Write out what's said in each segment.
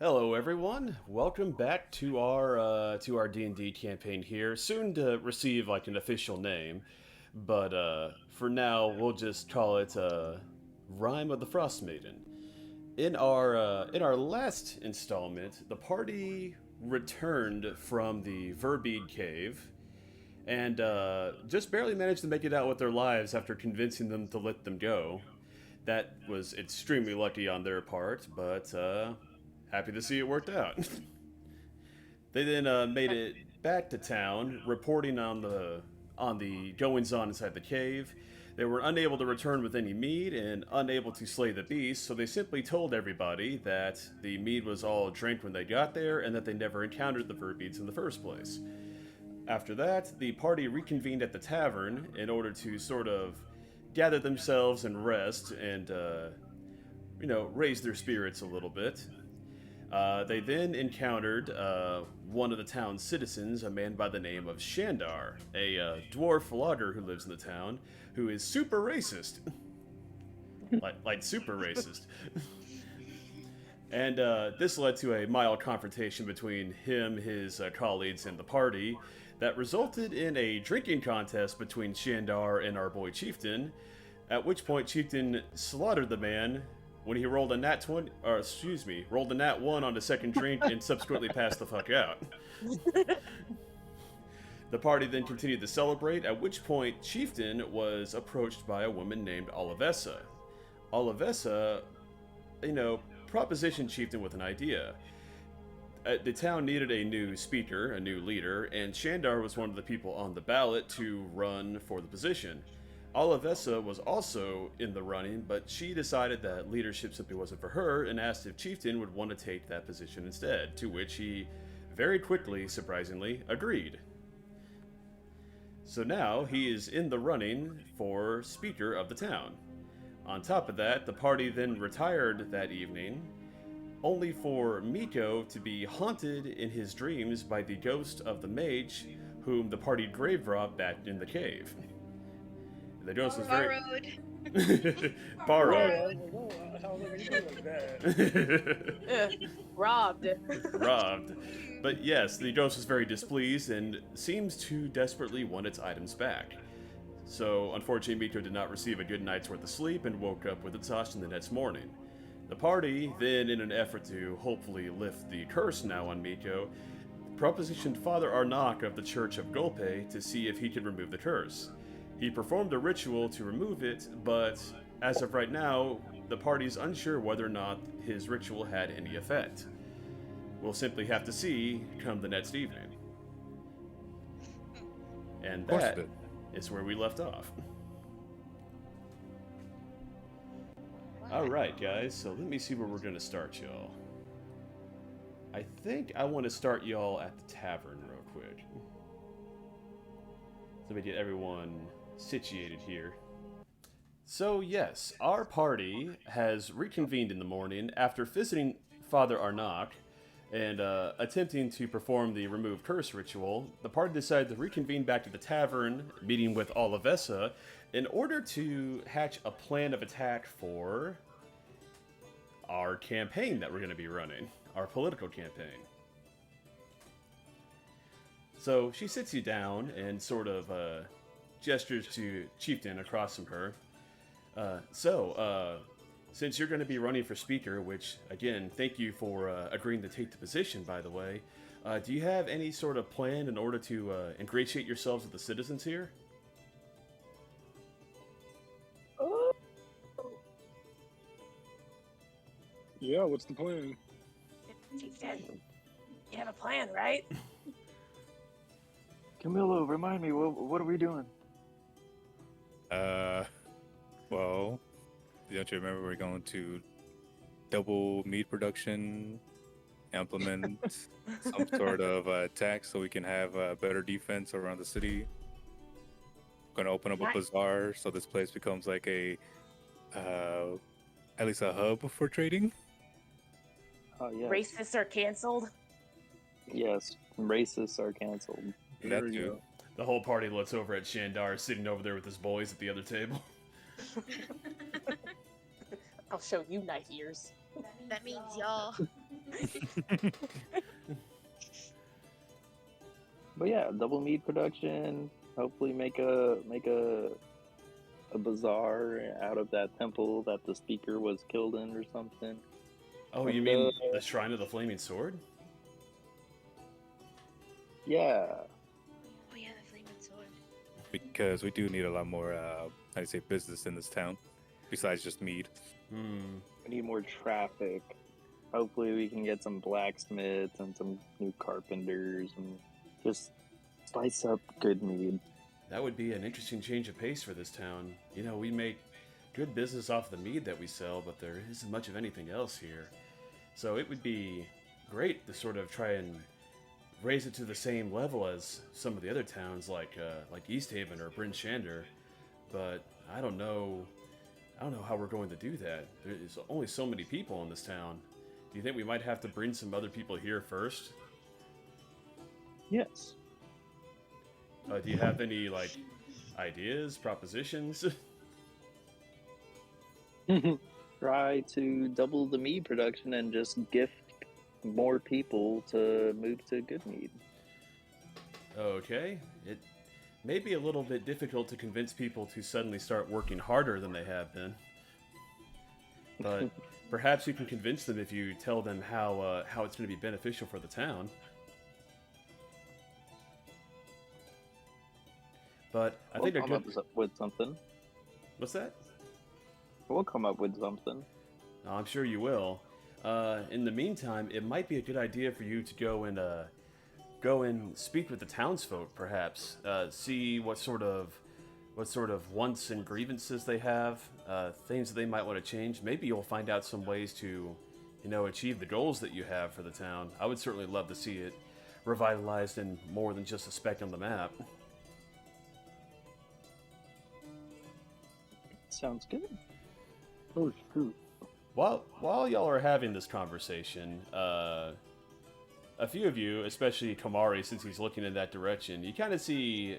Hello, everyone. Welcome back to our D&D campaign here. Soon to receive like an official name, but for now we'll just call it Rime of the Frostmaiden. In our last installment, the party returned from the Verbeed cave and just barely managed to make it out with their lives after convincing them to let them go. That was extremely lucky on their part, but happy to see it worked out. They then made it back to town, reporting on the goings on inside the cave. They were unable to return with any mead and unable to slay the beast, so they simply told everybody that the mead was all drank when they got there and that they never encountered the Verbeeds in the first place. After that, the party reconvened at the tavern in order to sort of gather themselves and rest and, raise their spirits a little bit. They then encountered one of the town's citizens, a man by the name of Shandar, a dwarf logger who lives in the town, who is super racist. like super racist. And this led to a mild confrontation between him, his colleagues, and the party that resulted in a drinking contest between Shandar and our boy Chieftain, at which point Chieftain slaughtered the man when he rolled a rolled a nat 1 on the second drink and subsequently passed the fuck out. The party then continued to celebrate, at which point Chieftain was approached by a woman named Olivessa. Olivessa, propositioned Chieftain with an idea. The town needed a new speaker, a new leader, and Shandar was one of the people on the ballot to run for the position. Olivessa was also in the running, but she decided that leadership simply wasn't for her and asked if Chieftain would want to take that position instead, to which he very quickly, surprisingly, agreed. So now he is in the running for speaker of the town. On top of that, the party then retired that evening, only for Meeko to be haunted in his dreams by the ghost of the mage whom the party grave robbed back in the cave. The ghost was very borrowed. Robbed. Robbed. But yes, the ghost was very displeased and seems to desperately want its items back. So, unfortunately, Meeko did not receive a good night's worth of sleep and woke up with exhaustion the next morning. The party, then, in an effort to hopefully lift the curse now on Meeko, propositioned Father Arnak of the Church of Golpe to see if he could remove the curse. He performed a ritual to remove it, but as of right now, the party's unsure whether or not his ritual had any effect. We'll simply have to see come the next evening. And that is where we left off. Alright, guys, so let me see where we're going to start, y'all. I think I want to start y'all at the tavern real quick. So we get everyone situated here. So yes, our party has reconvened in the morning after visiting Father Arnak and attempting to perform the remove curse ritual. The party decided to reconvene back to the tavern, meeting with Olivessa, in order to hatch a plan of attack for our campaign that we're going to be running, our political campaign. So she sits you down and sort of gestures to Chieftain across from her. Since you're going to be running for speaker, which, again, thank you for agreeing to take the position, by the way, do you have any sort of plan in order to ingratiate yourselves with the citizens here? Yeah, what's the plan? Chieftain, you have a plan, right? Camilo, remind me, what are we doing? Well, don't you remember we're going to double meat production, implement some sort of tax so we can have better defense around the city? Going to open up a bazaar so this place becomes like at least a hub for trading. Oh, yeah. Racists are canceled. Yes, racists are canceled. That too. The whole party looks over at Shandar, sitting over there with his boys at the other table. I'll show you night ears. That means y'all. But yeah, double mead production. Hopefully, make a bazaar out of that temple that the speaker was killed in, or something. Oh, you And, mean the Shrine of the Flaming Sword? Yeah. Oh yeah, the flaming sword. Because we do need a lot more, I'd say, business in this town, besides just mead. Hmm. We need more traffic. Hopefully, we can get some blacksmiths and some new carpenters and just spice up Good Mead. That would be an interesting change of pace for this town. You know, we make good business off the mead that we sell, but there isn't much of anything else here. So it would be great to sort of try and raise it to the same level as some of the other towns like East Haven or Bryn Shander. But I don't know how we're going to do that. There's only so many people in this town. Do you think we might have to bring some other people here first? Yes. Do you have any like ideas, propositions? Try to double the mead production and just gift more people to move to Good Mead. Okay. It may be a little bit difficult to convince people to suddenly start working harder than they have been. But perhaps you can convince them if you tell them how it's going to be beneficial for the town. But I think they're We'll come good. up with something. What's that? We'll come up with something. I'm sure you will. In the meantime, it might be a good idea for you to go and speak with the townsfolk, perhaps. See what sort of wants and grievances they have, things that they might want to change. Maybe you'll find out some ways to, achieve the goals that you have for the town. I would certainly love to see it revitalized and more than just a speck on the map. Sounds good. Oh, shoot. While y'all are having this conversation, a few of you, especially Komari, since he's looking in that direction, you kind of see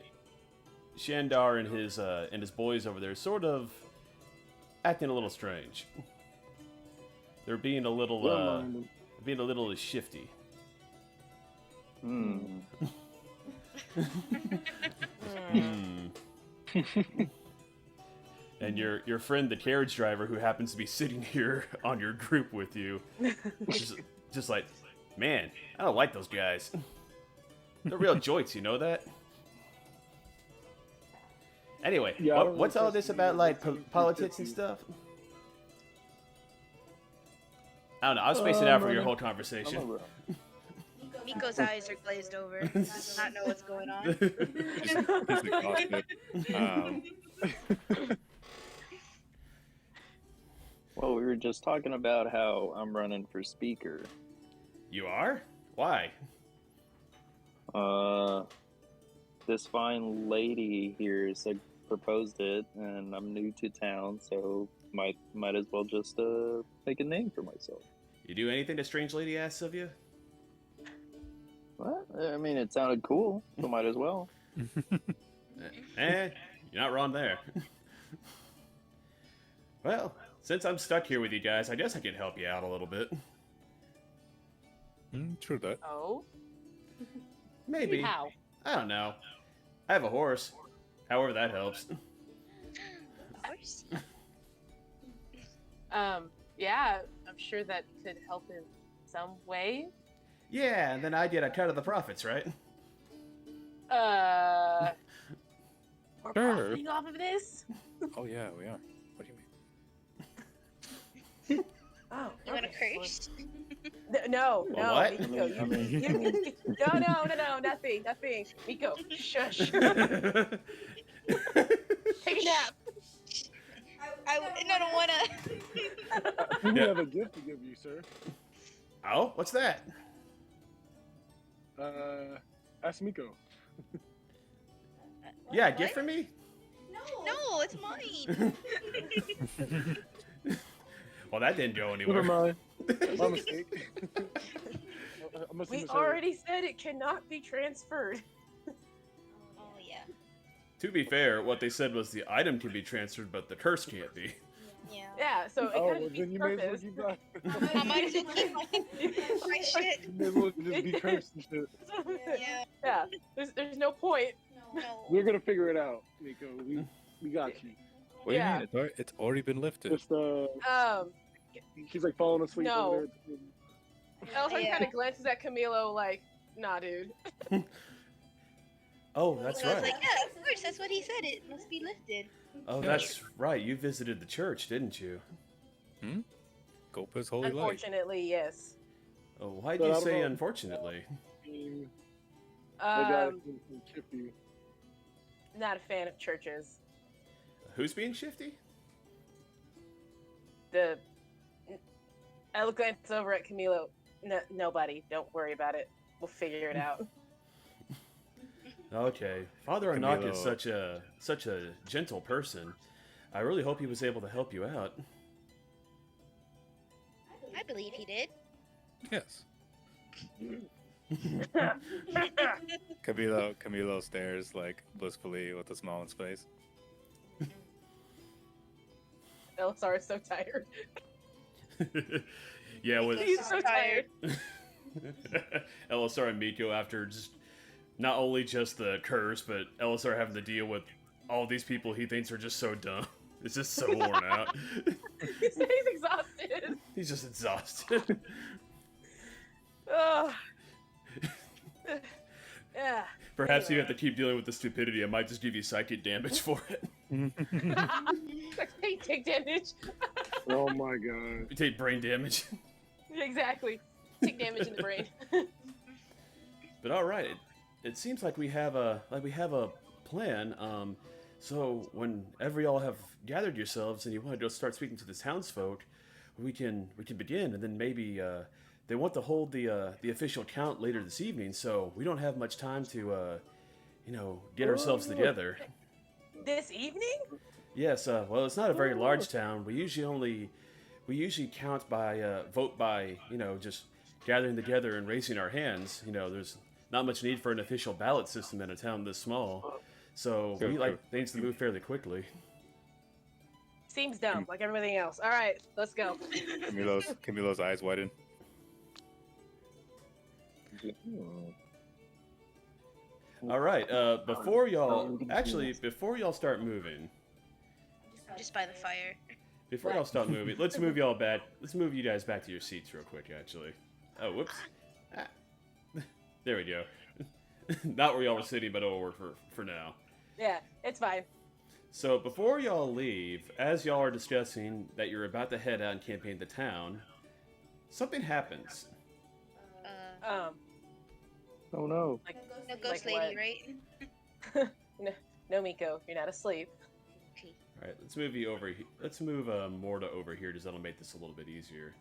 Shandar and his boys over there, sort of acting a little strange. They're being a little shifty. Hmm. And your friend, the carriage driver, who happens to be sitting here on your group with you, just like, man, I don't like those guys. They're real joints, you know that? Anyway, Yeah, I don't what's really all this trust about, you. like, That's politics and 50-50. stuff? I don't know, I was spacing out for your Running. whole I'm conversation. over. Meeko's eyes are glazed over. Does not know what's going on. He's exhausted. Well, we were just talking about how I'm running for speaker. You are? Why? This fine lady here said proposed it, and I'm new to town, so might as well just make a name for myself. You do anything the strange lady asks of you? What? I mean, it sounded cool, so might as well. You're not wrong there. Well, since I'm stuck here with you guys, I guess I can help you out a little bit. True that. Oh? Maybe. How? I don't know. I have a horse. However that helps. Of course. Yeah, I'm sure that could help in some way. Yeah, and then I get a cut of the profits, right? We're Sure. profiting off of this? Oh yeah, we are. What do you mean? Oh, You want to okay. curse? No, Well, no, what? Meeko, I mean- no, nothing. Meeko, shush. Take a nap. I don't want to. We Yeah. have a gift to give you, sir. Oh, what's that? Ask Meeko. Yeah, a gift for me? No, it's mine. Well, that didn't go Never anywhere. mind. My mistake. I must have We misheard. already said it cannot be transferred. Oh yeah. To be fair, what they said was the item can be transferred, but the curse can't be. Yeah. Yeah, so it Oh, kind well, of then defeats you may as well purpose. keep that. I might as well keep my shit. You may as well just be cursed and shit. Yeah. Yeah, there's no point. No. We're gonna figure it out, Meeko. We got you. What Yeah. do you mean? It's already been lifted. Just he's like falling asleep No. over there. Ellisar Yeah. kind of glances at Camilo like, nah, dude. Oh, that's So I was right. like, yeah, of course, that's what he said. It must be lifted. Oh, that's right. You visited the church, didn't you? Copa's holy light. Unfortunately, yes. Oh, why But do I you don't say know. unfortunately? The guy Um, from Chippy. not a fan of churches. Who's being shifty? I glance over at Camilo. No, nobody. Don't worry about it. We'll figure it out. Okay, Father Anak is Camilo. such a gentle person. I really hope he was able to help you out. I believe he did. Yes. Camilo stares like blissfully with a smile on his face. Ellisar is so tired. Yeah, with He's so tired. Ellisar and Meeko after just not only just the curse, but Ellisar having to deal with all these people he thinks are just so dumb. It's just so worn out. He's exhausted. He's just exhausted. Ugh. Yeah. Perhaps you have to keep dealing with the stupidity. I might just give you psychic damage for it. Take damage. Oh my god. You take brain damage. Exactly. Take damage in the brain. But all right, it seems like we have a plan. So whenever y'all have gathered yourselves and you want to go start speaking to the townsfolk, we can begin, and then maybe they want to hold the official count later this evening. So we don't have much time to get ourselves together. This evening? Yes. Well, it's not a very large town. We usually count by vote by just gathering together and raising our hands. There's not much need for an official ballot system in a town this small. So we like things to move fairly quickly. Seems dumb, like everything else. All right, let's go. Camilo's eyes widen. All right. Before y'all start moving, Just by the fire. before y'all start moving, let's move y'all back. Let's move you guys back to your seats real quick. Actually. Oh, whoops. Ah. There we go. Not where y'all were sitting, but it'll work for now. Yeah, it's fine. So before y'all leave, as y'all are discussing that you're about to head out and campaign the town, something happens. Oh no. Like, No ghost like lady, what? right? No, Meeko, you're not asleep. Okay. All right, let's move you over. Let's move Morda over here, because that'll make this a little bit easier.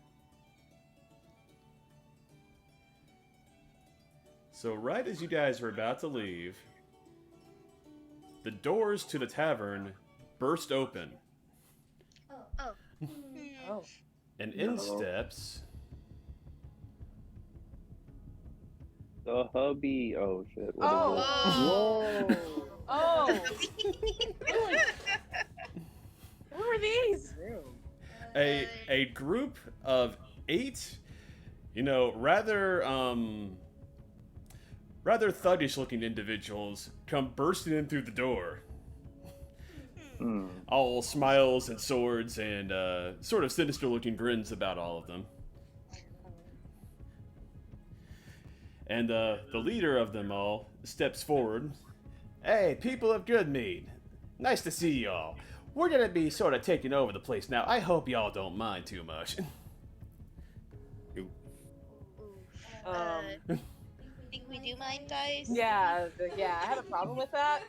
So right as you guys are about to leave, the doors to the tavern burst open, Oh. Oh. and in steps The hubby. Oh shit. What Oh. is Whoa. Oh. Who are these? Damn. a group of 8, rather thuggish looking individuals come bursting in through the door. it? All smiles and swords and sort of sinister looking grins about all of them. And the leader of them all steps forward. Hey, people of Good Mead. Nice to see y'all. We're gonna be sort of taking over the place now. I hope y'all don't mind too much. Think we do mind, guys? Yeah, I have a problem with that.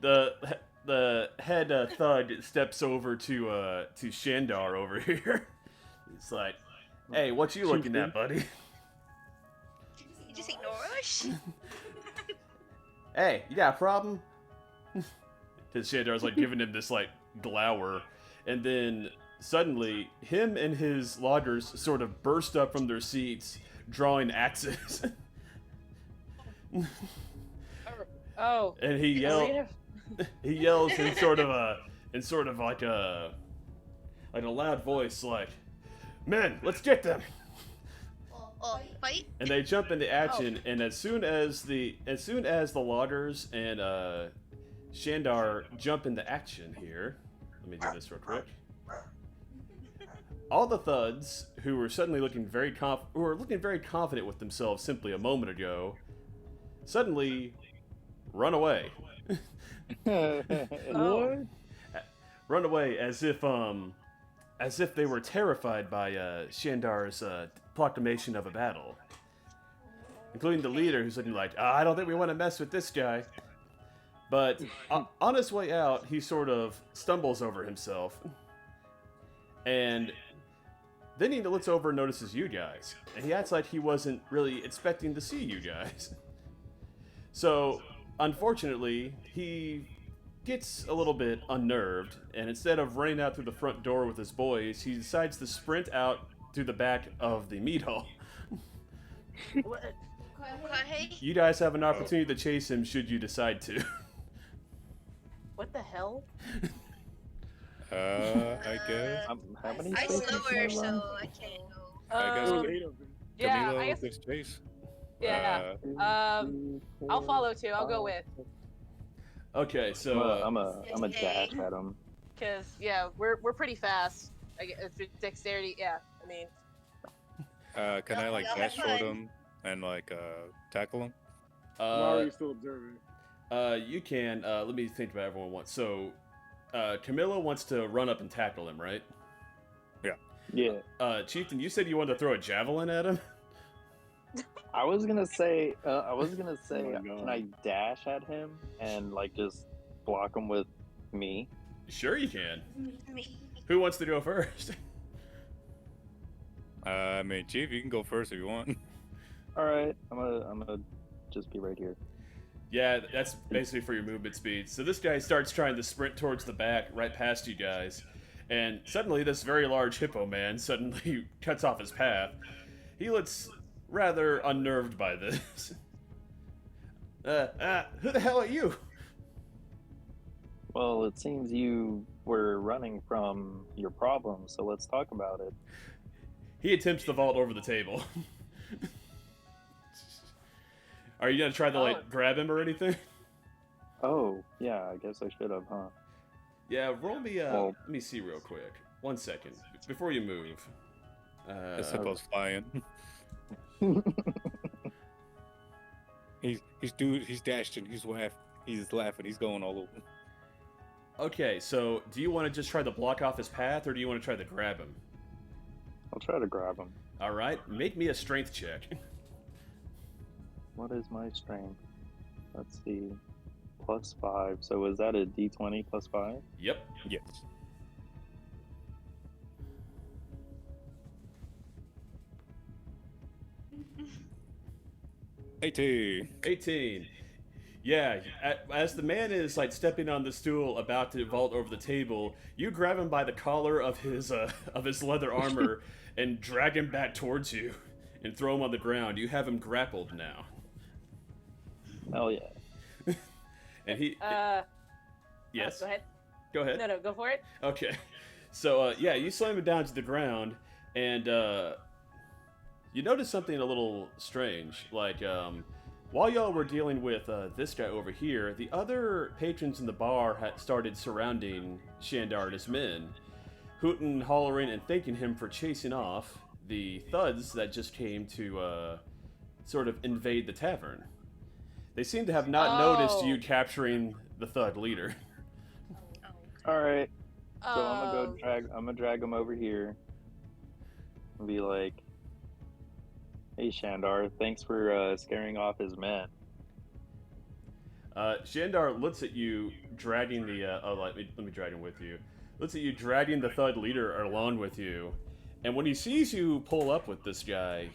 The head thug steps over to Shandar over here. It's like, hey, what you looking at, buddy? You just ignore us? Hey, you got a problem? Because Shandar's like giving him this like glower, and then suddenly him and his loggers sort of burst up from their seats, drawing axes. Oh. And he yells in sort of like like a loud voice, like, "Men, let's get them!" Oh, fight? And they jump into action. And as soon as the loggers and Shandar jump into action here, let me do this real quick. All the thuds who were suddenly looking very confident with themselves simply a moment ago, suddenly run away. Oh. Run away as if they were terrified by Shandar's proclamation of a battle, including the leader, who's looking like, I don't think we want to mess with this guy. But on his way out, he sort of stumbles over himself, and then he looks over and notices you guys, and he acts like he wasn't really expecting to see you guys. So, unfortunately, he gets a little bit unnerved, and instead of running out through the front door with his boys, he decides to sprint out through the back of the meat hall. Okay. You guys have an opportunity to chase him should you decide to. What the hell? I guess. How many I spaces slower, can I so run? I can't go. I guess There was 8 of them. Yeah, Camilo I guess. gets chase. Yeah. I'll follow too. I'll go with. Okay, so I'm a dash at him. Cause yeah, we're pretty fast. I guess it's dexterity. Yeah, I mean. Can I like Y'all dash have toward fun. him and like tackle him? Komari's still observing. you can. Let me think about everyone wants. So, Camilo wants to run up and tackle him, right? Yeah. Chieftain, you said you wanted to throw a javelin at him. I was gonna say, Oh my can I God. dash at him and like just block him with me? Sure, you can. Me. Who wants to go first? I mean, Chief, you can go first if you want. All right, I'm gonna just be right here. Yeah, that's basically for your movement speed. So this guy starts trying to sprint towards the back, right past you guys, and suddenly this very large hippo man suddenly cuts off his path. He looks rather unnerved by this. Who the hell are you? Well, it seems you were running from your problem, so let's talk about it. He attempts to vault over the table. Are you gonna try to like grab him or anything? Oh, yeah, I guess I should have, huh? Yeah, roll me. Well- Let me see real quick. 1 second before you move. This hippo's flying. He's dashing. He's laughing. He's going all over. Okay, so do you want to just try to block off his path, or do you want to try to grab him? I'll try to grab him. All right, make me a strength check. What is my strength? Let's see. +5. So is that a D20 +5? Yep. Yes. $18. 18. Yeah, as the man is like stepping on the stool, about to vault over the table, you grab him by the collar of his leather armor and drag him back towards you, and throw him on the ground. You have him grappled now, Hell yeah. and he. Yes. Go ahead. Go ahead. No, go for it. Okay, so yeah, you slam him down to the ground, and you notice something a little strange. Like, while y'all were dealing with this guy over here, the other patrons in the bar had started surrounding Shandar and his men, hooting, hollering, and thanking him for chasing off the thuds that just came to sort of invade the tavern. They seem to have not noticed you capturing the thud leader. All right. So Oh. I'm gonna drag him over here and be like, "Hey Shandar, thanks for scaring off his men." Shandar looks at you dragging the. Let me drag him with you. Looks at you dragging the thud leader along with you, and when he sees you pull up with this guy,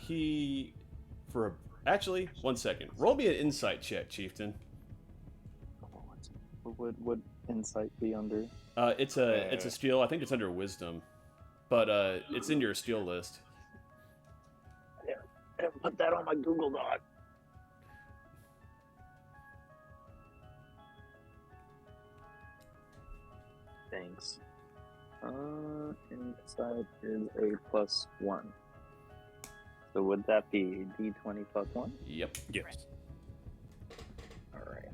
actually, 1 second. Roll me an insight check, Chieftain. What would insight be under? It's a skill. I think it's under wisdom, but it's in your skill list. Put that on my Google Doc. Thanks. Inside is a +1. So would that be D20 +1? Yep. Yes. Alright.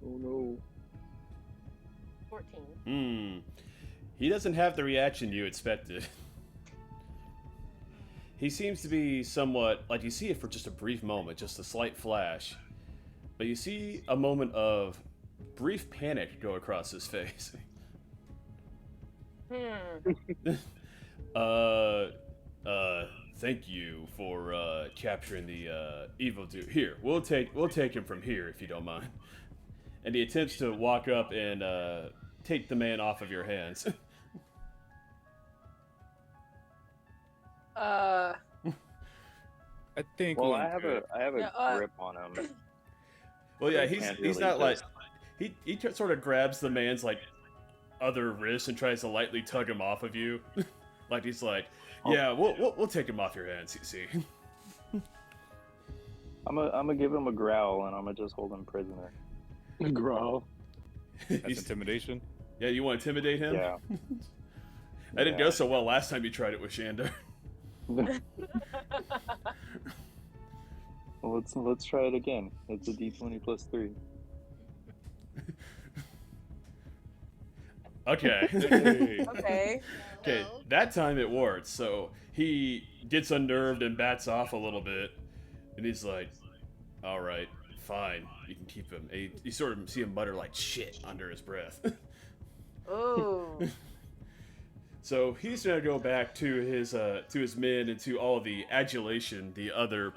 Oh no. 14. He doesn't have the reaction you expected. He seems to be somewhat, like, you see it for just a brief moment, just a slight flash. But you see a moment of brief panic go across his face. Thank you for capturing the evil dude. Here, we'll take him from here if you don't mind. And he attempts to walk up and take the man off of your hands. I think. Well, we'll I have do it. a grip on him. Well, yeah, I he's can't he's really not like just- he sort of grabs the man's like other wrist and tries to lightly tug him off of you. Like he's like, yeah, we'll take him off your hands. You see. I'm gonna give him a growl and I'm gonna just hold him prisoner. Growl. That's He's- intimidation. Yeah, you want to intimidate him? Yeah. That didn't Yeah. go so well last time you tried it with Shandar. Well, let's try it again. It's a D20 +3. Okay. Hey. Okay. Okay, that time it worked. So he gets unnerved and bats off a little bit, and he's like, "All right, fine, you can keep him." And you sort of see him mutter like "shit" under his breath. Ooh. So he's gonna go back to his men and to all the adulation the other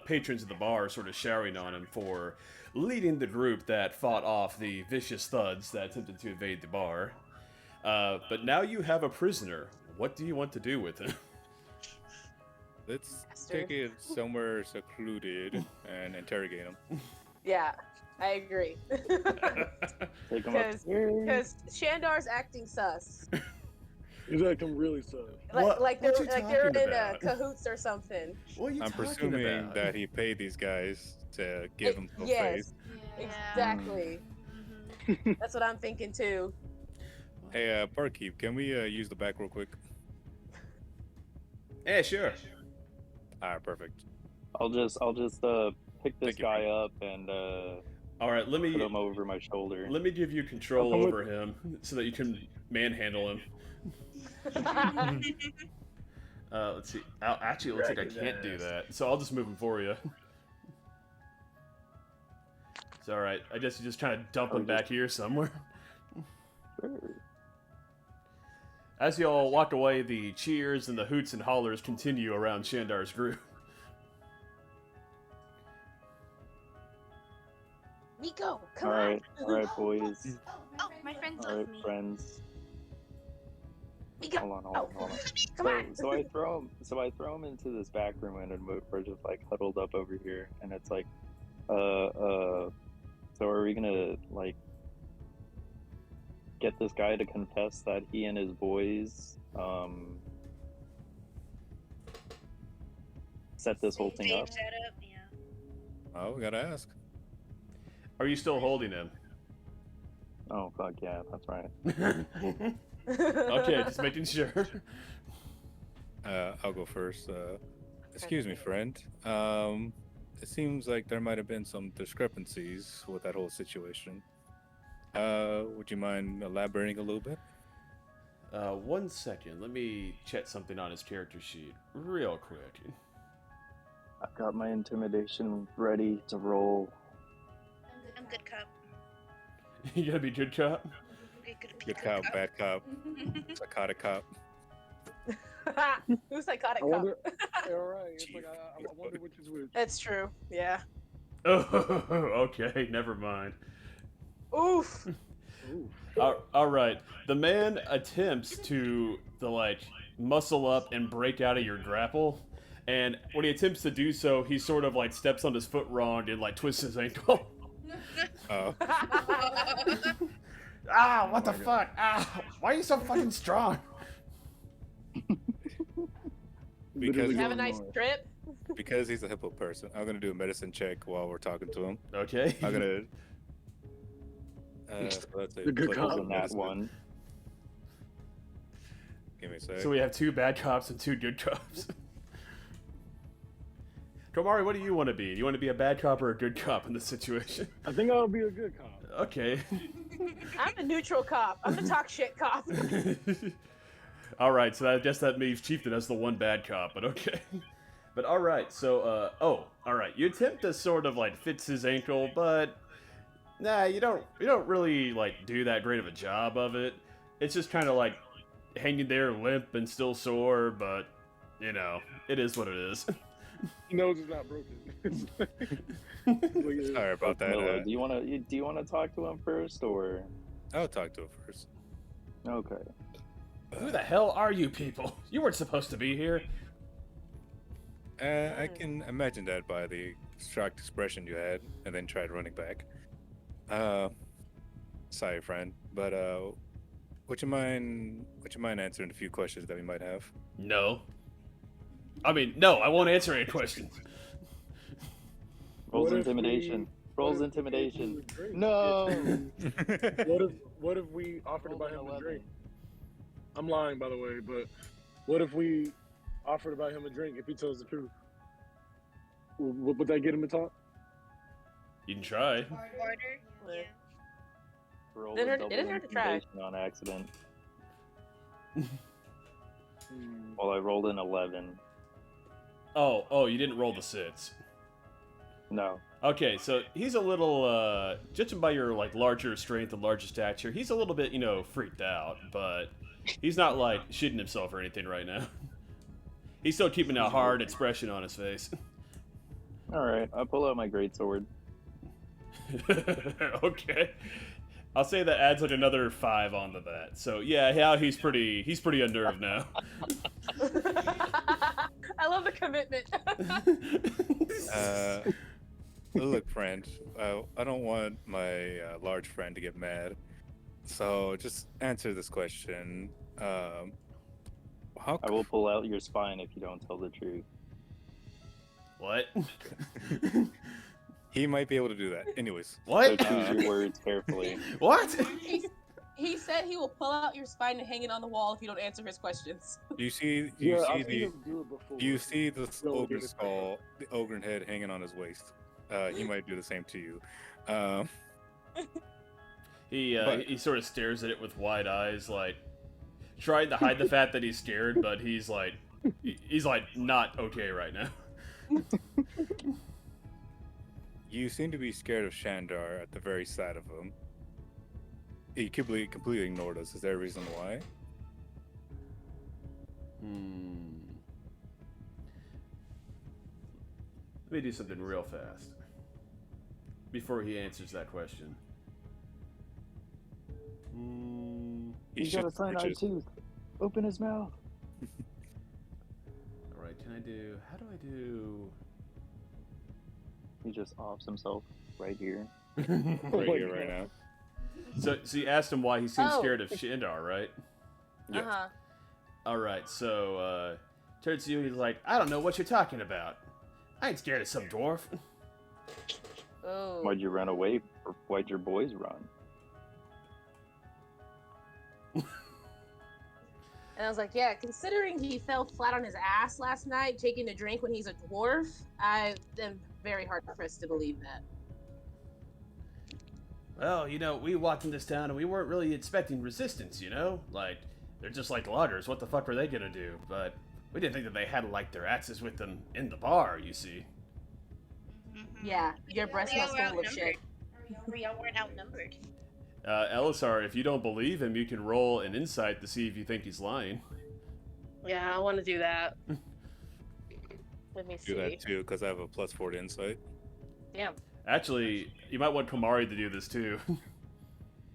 patrons of the bar sort of showering on him for leading the group that fought off the vicious thuds that attempted to invade the bar. But now you have a prisoner. What do you want to do with him? Let's Bastard. take it somewhere secluded and interrogate him. Yeah, I agree. Take him Because upstairs. Shandar's acting sus. He's acting really sad. Like they're what you in talking about? cahoots or something. What are you I'm talking presuming about? that he paid these guys to give him no Yes, face. exactly. That's what I'm thinking too. Hey, barkeep, can we use the back real quick? Yeah, sure. All right, perfect. I'll just pick this Thank you, guy friend. up and All right, let put me him over my shoulder. let me give you control I'm with- over him so that you can manhandle him. Let's see. Actually, it looks like I Drag his can't do ass. that, so I'll just move him for you. It's all right. I guess you just kind of dump him back here somewhere. Sure. As you all walk away, the cheers and the hoots and hollers continue around Shandar's group. Meeko, come All on. right, boys. Oh, my friend's All right, with me. friends. Meeko, Hold on. come on. So I throw him into this back room and we're just like huddled up over here, and it's like, so are we gonna like get this guy to confess that he and his boys set this whole thing up? Set up, yeah. Oh, we gotta ask. Are you still holding him? Oh fuck yeah, that's right. Okay, just making sure. I'll go first. Excuse me, friend. It seems like there might have been some discrepancies with that whole situation. Would you mind elaborating a little bit? 1 second. Let me check something on his character sheet real quick. I've got my intimidation ready to roll. I'm good cop. You gotta be good cop. Good cop, bad cop, psychotic cop. Who's psychotic I cop? wonder. Yeah, all right. It's like I wonder which is which. That's true. Yeah. Oh, okay. Never mind. Oof. Ooh. All right. The man attempts to muscle up and break out of your grapple, and when he attempts to do so, he sort of like steps on his foot wrong and like twists his ankle. Oh, Ah, what the fuck? Ah, why are you so fucking strong? because Have a going nice north. trip. because he's a hippo person. I'm gonna do a medicine check while we're talking to him. Okay. I'm gonna So that's a The good political cop. Wasn't that medicine. one? Give me a sec. So we have 2 bad cops and 2 good cops. Komari, what do you want to be? Do you want to be a bad cop or a good cop in this situation? I think I'll be a good cop. Okay. I'm the neutral cop. I'm the talk shit cop. All right, so I guess that means Chieftain as the one bad cop, but okay. But all right, so all right. You attempt to sort of like fix his ankle, but nah, you don't really like do that great of a job of it. It's just kind of like hanging there limp and still sore, but you know, it is what it is. He knows it's not broken. Sorry about that. Camilo, do you wanna talk to him first, or I'll talk to him first. okay? Who the hell are you people? You weren't supposed to be here. I can imagine that by the shocked expression you had, and then tried running back. Sorry, friend, but would you mind answering a few questions that we might have? No. I mean, no, I won't answer any questions. Rolls What if intimidation. we- Rolls what if we intimidation. offered him a drink? No. What if we offered to buy him a 11. drink? I'm lying, by the way, but what if we offered to buy him a drink if he tells the truth? Would that get him to talk? You can try. Order. Yeah. Roll It a didn't double hurt to try. intimidation on accident. Hmm. Well, I rolled an 11. Oh, you didn't roll the 6. No. Okay, so he's a little, judging by your, like, larger strength and larger stature, he's a little bit, you know, freaked out, but he's not, like, shitting himself or anything right now. He's still keeping a hard expression on his face. Alright, I pull out my greatsword. Okay. I'll say that adds, like, another 5 onto that. So, yeah, he's pretty unnerved now. I love the commitment. Look, friend, I don't want my large friend to get mad. So just answer this question. How I will pull out your spine if you don't tell the truth. What? He might be able to do that. Anyways. So What? choose your words carefully. What? He said he will pull out your spine and hang it on the wall if you don't answer his questions. Do you see Yeah, I've seen the him do it before. do you see the Go ogre get it. skull, the ogre head hanging on his waist? He might do the same to you. He sort of stares at it with wide eyes, like trying to hide the fact that he's scared, but he's like not okay right now. You seem to be scared of Shandar at the very sight of him. He completely ignored us. Is there a reason why? Let me do something real fast before he answers that question. He's got a cyanide tooth. Open his mouth. All right, how do I do? He just offs himself right here. Right here, right now. So you asked him why he seems Oh. scared of Shandar, right? Yeah. Uh-huh. All right, so turns to you, he's like, I don't know what you're talking about. I ain't scared of some dwarf. Oh. Why'd you run away? Or why'd your boys run? And I was like, yeah, considering he fell flat on his ass last night taking a drink when he's a dwarf, I am very hard pressed to believe that. Well, you know, we walked in this town and we weren't really expecting resistance, you know? Like, they're just like loggers, what the fuck were they gonna do? But we didn't think that they had, like, their axes with them in the bar, you see. Yeah, your breast We all smells were full of shit. outnumbered. We all weren't outnumbered. Ellisar, if you don't believe him, you can roll an insight to see if you think he's lying. Yeah, I want to do that. Let me Do see. that too, because I have a +4 to insight. Damn. Actually, you might want Komari to do this too.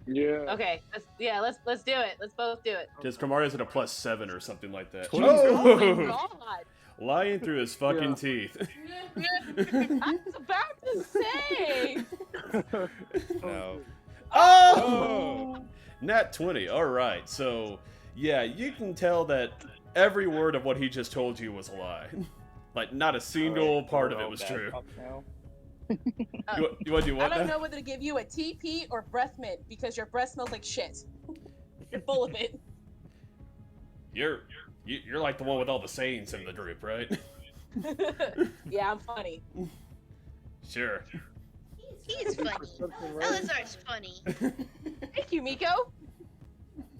Yeah. Okay, let's do it. Let's both do it. Because Komari's at a +7 or something like that. Oh my god! Lying through his fucking Yeah. teeth. I was about to say. Now, Oh! Nat 20. Alright, so, yeah, you can tell that every word of what he just told you was a lie. Like, not a single Alright, part we're of it all was bad true. cops now. You want to do I what don't now? know whether to give you a TP or breath mint because your breath smells like shit. You're full of it. You're like the one with all the sayings in the group, right? Yeah, I'm funny. Sure. He's funny. Perception, right? Ellisar's funny. Thank you, Meeko.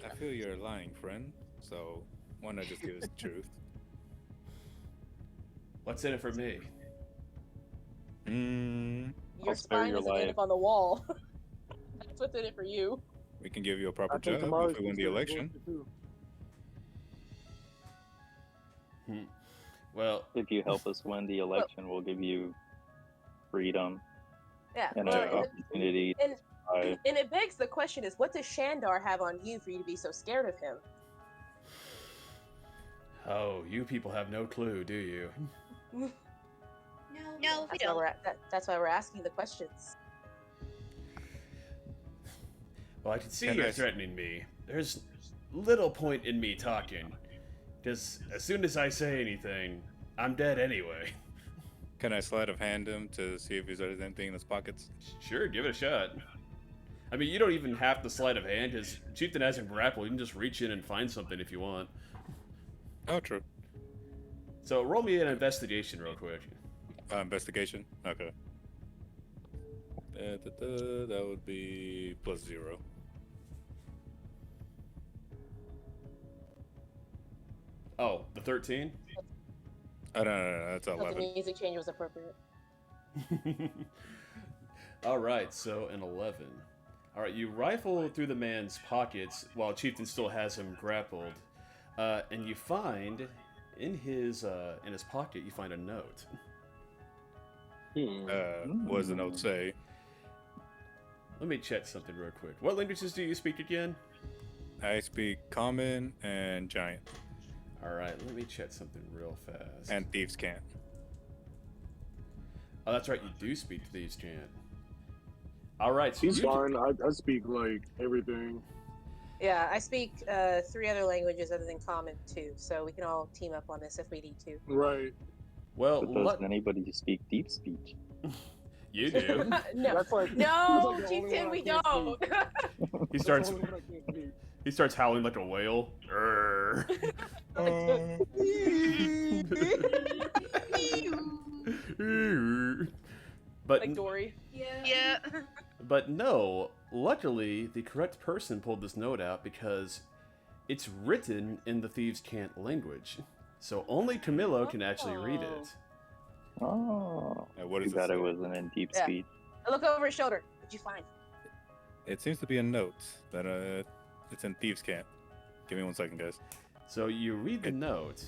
I feel you're lying, friend. So why not just give us the truth? What's in it for me? Your I'll spare spine your is going life. up on the wall. That's what's in it for you. We can give you a proper I think job Komari's if we win the considered election. bullshit, too. Well, If you help us win the election, we'll give you freedom Yeah. and well, an opportunity. and, to and it begs the question is, what does Shandar have on you for you to be so scared of him? oh, you people have no clue, do you? No, we don't. That's why we're asking the questions. Well, I can see Can you're I- threatening me. There's little point in me talking. Because as soon as I say anything, I'm dead anyway. Can I sleight of hand him to see if he's got anything in his pockets? Sure, give it a shot. I mean, you don't even have to sleight of hand, because Chieftain has him grapple. You can just reach in and find something if you want. Oh, true. So roll me an investigation real quick. Investigation? Okay. That would be +0. Oh, the 13? No, that's So the 11. music change was appropriate. Alright, so an 11. Alright, you rifle through the man's pockets while Chieftain still has him grappled. And you find in his pocket you find a note. What does the note say? Let me check something real quick. What languages do you speak again? I speak Common and Giant, Alright, let me check something real fast. and Thieves can't. Oh, that's right, you do speak Thieves' Chant. Alright, so He's you fine. I speak like everything. Yeah, I speak 3 other languages other than Common too, so we can all team up on this if we need to. Right. Well, But doesn't anybody speak deep speech? you do. No, That's like no, that's like the only Chieftain, one I we can't don't. speak. He That's starts the only one I can't speak. he starts howling like a whale. Urgh. But Like Dory. Yeah. but no, luckily the correct person pulled this note out because it's written in the Thieves' Cant language. So only Camilo can actually read it. Oh. And what Too is bad it? it wasn't in deep Yeah. speech. I look over his shoulder. What'd you find? It seems to be a note that it's in Thieves Camp. Give me 1 second, guys. So you read the note,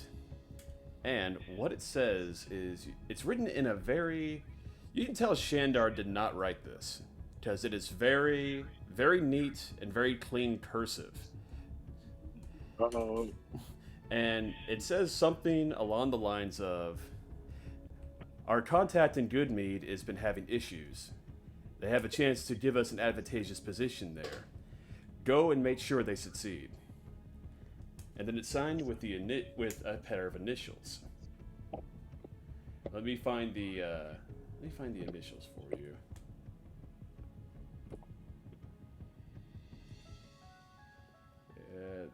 and what it says is it's written in a very. You can tell Shandar did not write this because it is very, very neat and very clean cursive. Uh-oh. And it says something along the lines of, our contact in Good Mead has been having issues. They have a chance to give us an advantageous position there. Go and make sure they succeed. And then it's signed with with a pair of initials. Let me find the initials for you.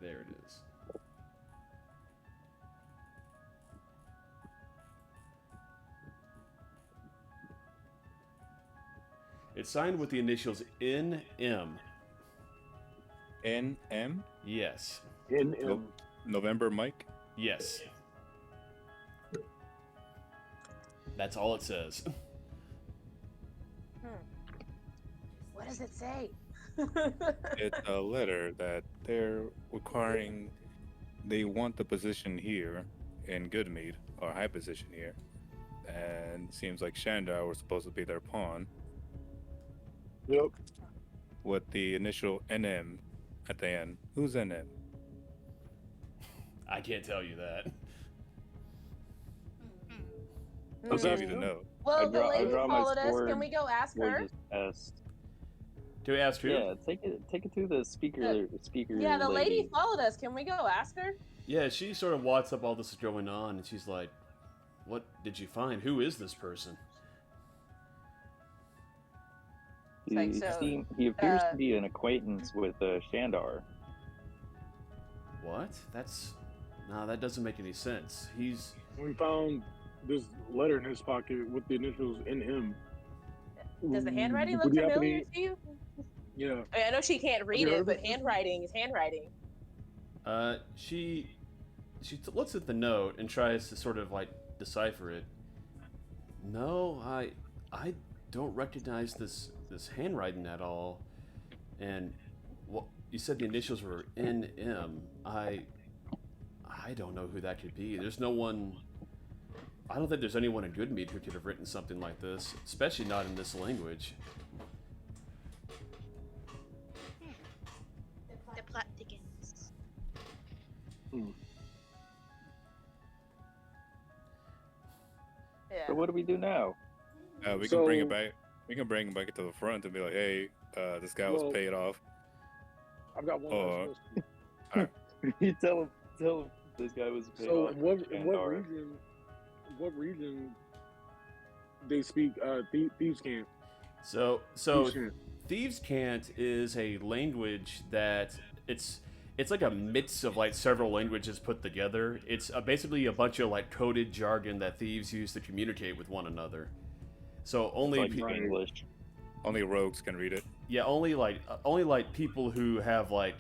There it is. It's signed with the initials NM. NM? Yes. In November Mike? Yes. That's all it says. What does it say? It's a letter that they're requiring. They want the position here in Good Mead, or high position here. And it seems like Shandar was supposed to be their pawn Yep. with the initial NM at the end. Who's NM? I can't tell you that. I'll that give you the you? note. Well, I the draw- I lady draw my followed us. sword. Can we go ask Or her? just asked. Do we ask who? Yeah, take it to the speaker. Speaker. Yeah, the lady lady. followed us. Can we go ask her? Yeah, she sort of walks up all this is going on, and she's like, "What did you find? Who is this person?" Like, so, He appears to be an acquaintance with Shandar. What? No, that doesn't make any sense. He's We found this letter in his pocket with the initials in him. Does the handwriting Would look you happen familiar to- to you? Yeah. I mean, I know she can't read you heard it, of but it? handwriting is handwriting. She looks at the note and tries to sort of like decipher it. No, I don't recognize this handwriting at all. And what you said the initials were NM. I don't know who that could be. There's no one. I don't think there's anyone in Good Mead who could have written something like this, especially not in this language. The plot thickens. Yeah. So what do we do now? We can bring So- it back. We can bring him back to the front and be like, "Hey, this guy was Well- paid off." I've got one Oh, last question. You tell him this guy was paid So off. in what Shandar. region they speak Thieves Camp? So Thieves Camp. Thieves' Cant is a language that it's like a mix of like several languages put together. It's basically a bunch of like coded jargon that thieves use to communicate with one another. So only Like pe- English. Only rogues can read it. yeah, only like people who have like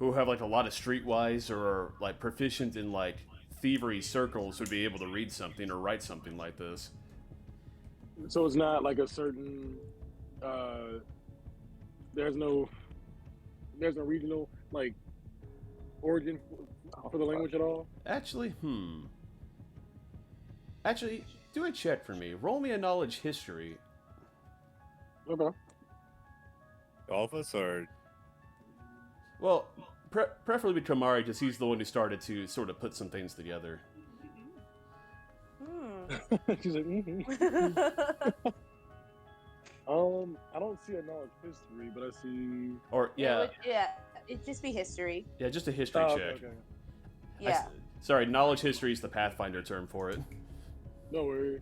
a lot of streetwise or are like proficient in like thievery circles would be able to read something or write something like this. So it's not like a certain. There's no regional like origin for the language at all. Actually, do a check for me. Roll me a knowledge history. Okay. All of us, or Well, preferably Komari, because he's the one who started to sort of put some things together. She's like, I don't see a knowledge history, but I see. Or yeah, It'd just be history. yeah, just a history Oh, check. okay. Yeah. Sorry, knowledge history is the Pathfinder term for it. No worries.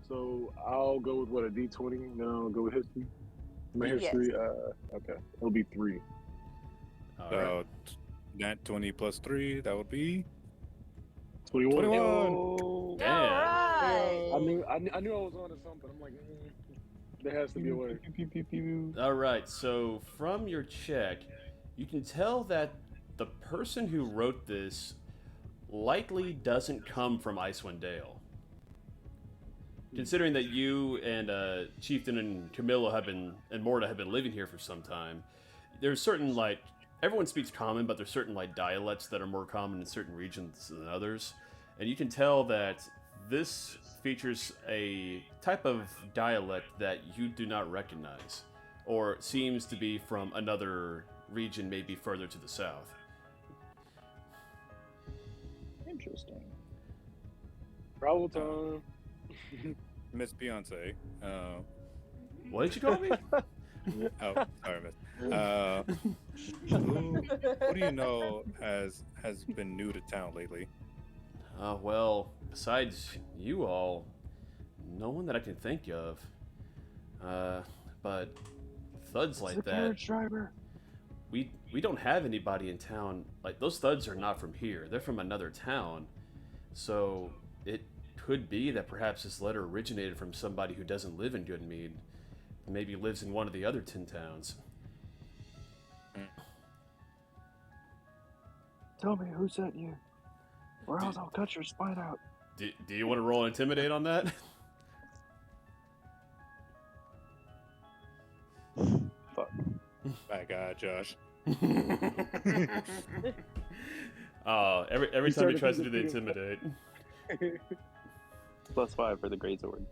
So I'll go with what, a D20, then I'll go with history. My Yes. history, okay, it'll be 3. All right. nat 20 plus 3, that would be 21. 21. All Damn. right. I knew I was on to something. I'm like, there has to be a way. All right. So from your check, you can tell that the person who wrote this likely doesn't come from Icewind Dale. Considering that you and Chieftain and Camilo and Morda have been living here for some time, there's certain like everyone speaks common, but there's certain like dialects that are more common in certain regions than others, and you can tell that this features a type of dialect that you do not recognize, or seems to be from another region, maybe further to the south. Interesting. Travel time. Miss Beyonce. What did you call me? Oh, sorry, Miss. Who do you know has been new to town lately? Well, besides you all, no one that I can think of. But thuds like that. driver. We don't have anybody in town. Like, those thuds are not from here. They're from another town. So it could be that perhaps this letter originated from somebody who doesn't live in Good Mead. Maybe lives in one of the other 10 towns. Tell me who sent you, or else I'll cut your spine out. Do you want to roll Intimidate on that? Fuck. My God, Josh. Every time he tries to do the Intimidate. +5 for the greatsword.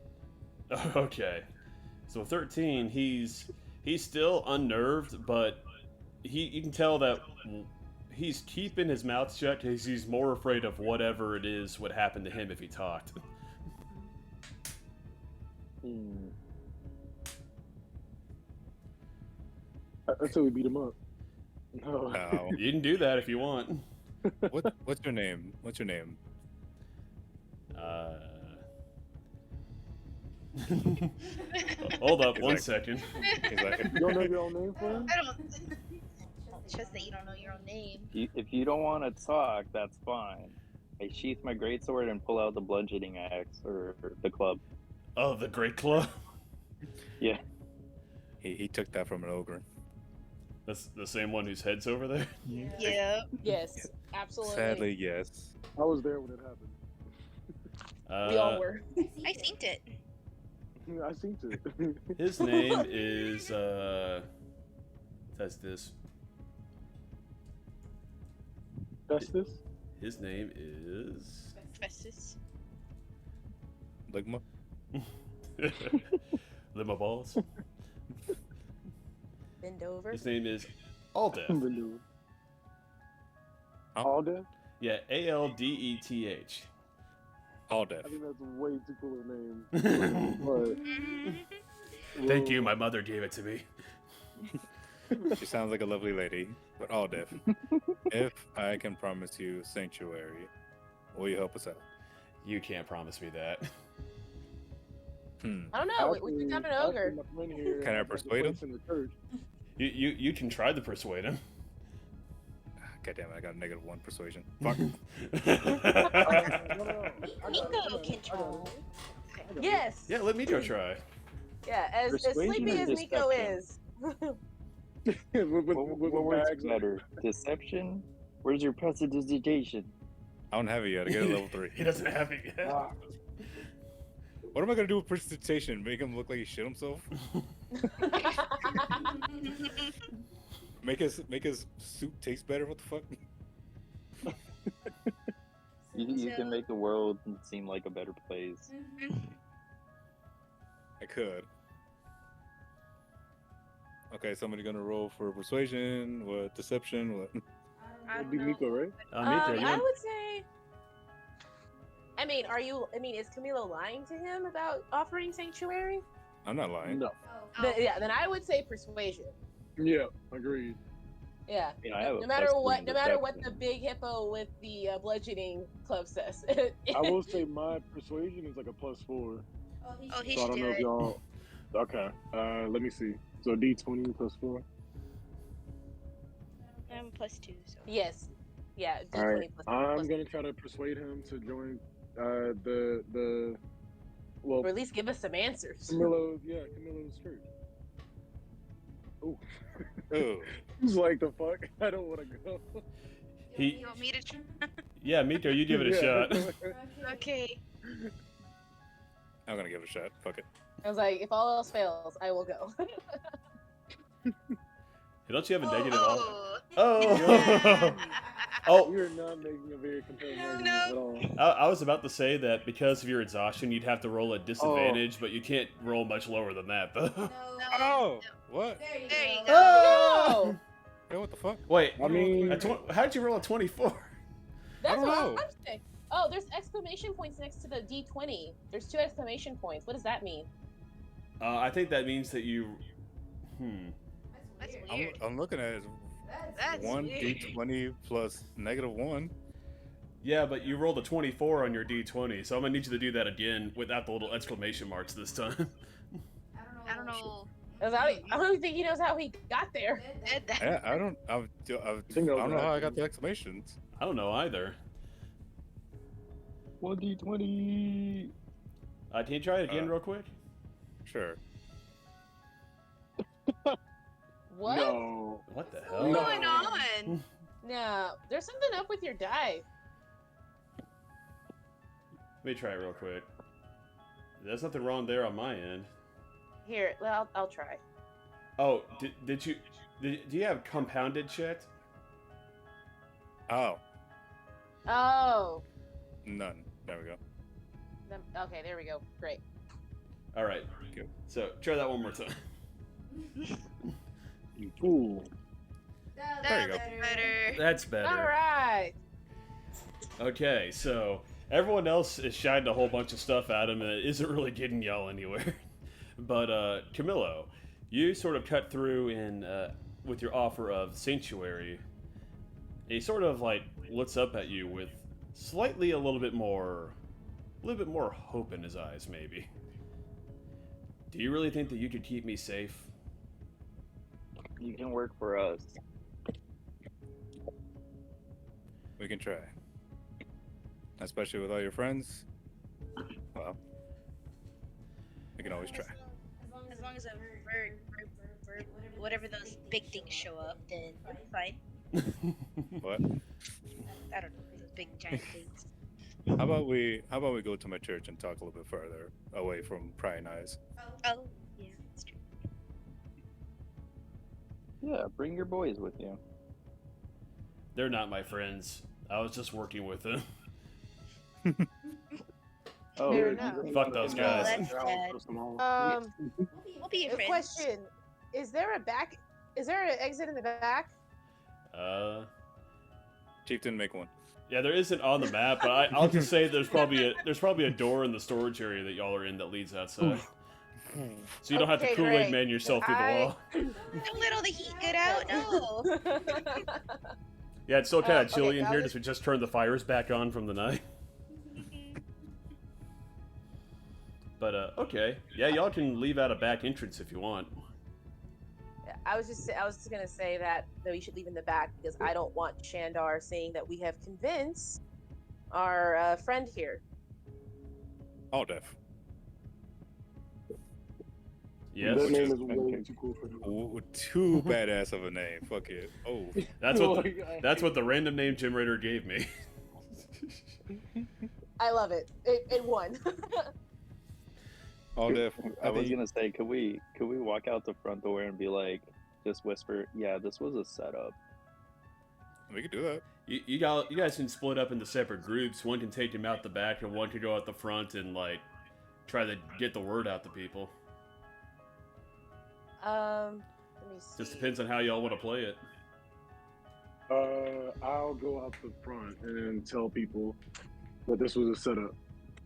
Okay. So 13, he's still unnerved, but you can tell that he's keeping his mouth shut because he's more afraid of whatever it is would happen to him if he talked. That's how we beat him up. No. Now, You can do that if you want. what's your name? What's your name? Hold up, He's one like- second. He's like, You don't know your own name, friend? I don't. It's just that you don't know your own name. If you don't want to talk, that's fine. I sheath my greatsword and pull out the bludgeoning axe or the club. Oh, the Great Club. Yeah. he took that from an ogre. That's the same one whose head's over there. Yeah. Yes, absolutely. Sadly, yes. I was there when it happened. We all were. I synced it. I seen it. His name is says this. Festus? His name is Festus. Ligma. Lima Balls. Bend over. His name is Aldeth. Bendu. Huh? Alden? Yeah, Aldeth. All deaf. I think that's a way too cool a name. But, Thank you, my mother gave it to me. She sounds like a lovely lady, but all deaf. If I can promise you sanctuary, will you help us out? You can't promise me that. I don't know. We took down an ogre. my friend here Can I has a persuade him? place in the church. You can try to persuade him. God damn it, I got a -1 persuasion. Fuck. No. Meeko control. Yes. Yeah, let me go try. Yeah, as Persuasion sleepy or as Meeko deception? is. with What works bags. better? Deception? Where's your prestidigitation? I don't have it yet. I get a level 3. He doesn't have it yet. Ah, What am I gonna do with prestidigitation? Make him look like he shit himself? Make his soup taste better? What the fuck? You can make the world seem like a better place. I could. Okay, somebody gonna roll for persuasion, what deception, what? That'd be Meeko, right? Mika, you I want- would say. I mean, is Camilo lying to him about offering sanctuary? I'm not lying. No. Then I would say persuasion. Yeah, agreed. Yeah. You know, I have No a matter +3 what, in no matter what deception. the big hippo with the bludgeoning club says. I will say my persuasion is like a +4. Oh, he So I should don't do know if it. y'all. Okay. Let me see. So D20 +4. I'm +2, so. Yes. Yeah. All right. D20 plus- I'm plus- gonna try to persuade him to join the well Or at least give us some answers. Camilo's church. Oh, Ooh. he's like the fuck. I don't want to go. You want me to try? Yeah, Miko, you give it a shot. Okay. I'm gonna give it a shot. Fuck it. I was like, if all else fails, I will go. Don't you have a negative? Oh. Oh. Oh, You're not making a very compelling argument No. at all. I was about to say that because of your exhaustion, you'd have to roll at disadvantage, but you can't roll much lower than that, though. Oh! What? There you go. Oh! Hey, what the fuck? Wait, I mean, how did you roll a 24? That's don't what know. I'm saying. Oh, there's exclamation points next to the D20. There's 2 exclamation points. What does that mean? I think that means that you. That's weird. I'm looking at it. That's 1 weird. D20 plus -1. Yeah, but you rolled a 24 on your D20, so I'm gonna need you to do that again without the little exclamation marks this time. I don't know. I don't even think he knows how he got there. I don't know how I got the exclamations. I don't know either. 1D20. Can you try it again real quick? Sure. What? No. What the hell? What's going on? No, there's something up with your die. Let me try it real quick. There's nothing wrong there on my end. Here, well, I'll try. Oh, do you have compounded shit? Oh, Oh. none. There we go. Okay, there we go. Great. All right. Good. So try that one more time. You fool. There you go. That's better. That's better. All right. Okay, so everyone else is shining a whole bunch of stuff at him, and it isn't really getting y'all anywhere. But Camilo, you sort of cut through in with your offer of sanctuary. He sort of like looks up at you with slightly a little bit more hope in his eyes, maybe. Do you really think that you could keep me safe? You can work for us. We can try. Especially with all your friends. Well, we can always try. As long as a bird, whatever those big things show up, then we'll be fine. What? I don't know, those big giant things. How about we go to my church and talk a little bit further away from prying eyes? Oh, yeah, that's true. Yeah, bring your boys with you. They're not my friends. I was just working with them. Oh, Fair enough. Fuck those guys. That's sad. We'll be your A friends. question: Is there an exit in the back? Chieftain, make one. Yeah, there isn't on the map, but I'll just say there's probably a door in the storage area that y'all are in that leads outside. So you don't have to Okay, Kool-Aid great. man yourself through the wall. Don't let all the heat get out. No. Yeah, it's still kind of Okay, chilly in I'll here. just- Just we just turned the fires back on from the night. But okay, yeah, y'all can leave out a back entrance if you want. I was just gonna say that we should leave in the back because I don't want Shandar saying that we have convinced our friend here. All deaf. Yes, That Which name is- is way too cool for him. Ooh, too badass of a name. Fuck it. Oh, that's what the random name Gym Raider gave me. I love it. It won. all deaf. I was gonna say, could we walk out the front door and be like, just whisper, yeah, this was a setup. We could do that. You guys can split up into separate groups. One can take him out the back, and one can go out the front and like try to get the word out to people. Let me see. Just depends on how y'all want to play it. I'll go out the front and tell people that this was a setup.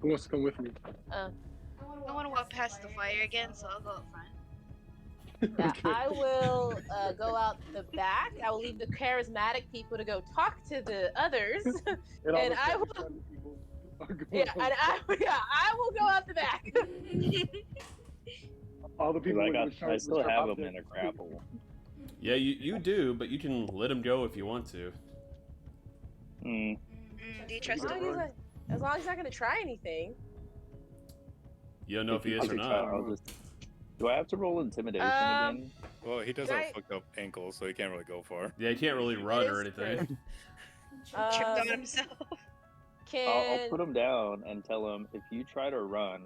Who wants to come with me? I want to walk past the fire again, so I'll go up front. Yeah, I will go out the back. I will leave the charismatic people to go talk to the others. And I will- I will go out the back. All the people. I still have them in a grapple. Yeah, you do, but you can let him go if you want to. Mm. Do you trust As him? long as he's not gonna try anything. You don't know if he is or Okay, not. I'll just- Do I have to roll intimidation Um, again? Well, he does have Right. a fucked up ankle, so he can't really go far. Yeah, he can't really run or is true. anything. Tripped on himself. Can I'll put him down and tell him, if you try to run,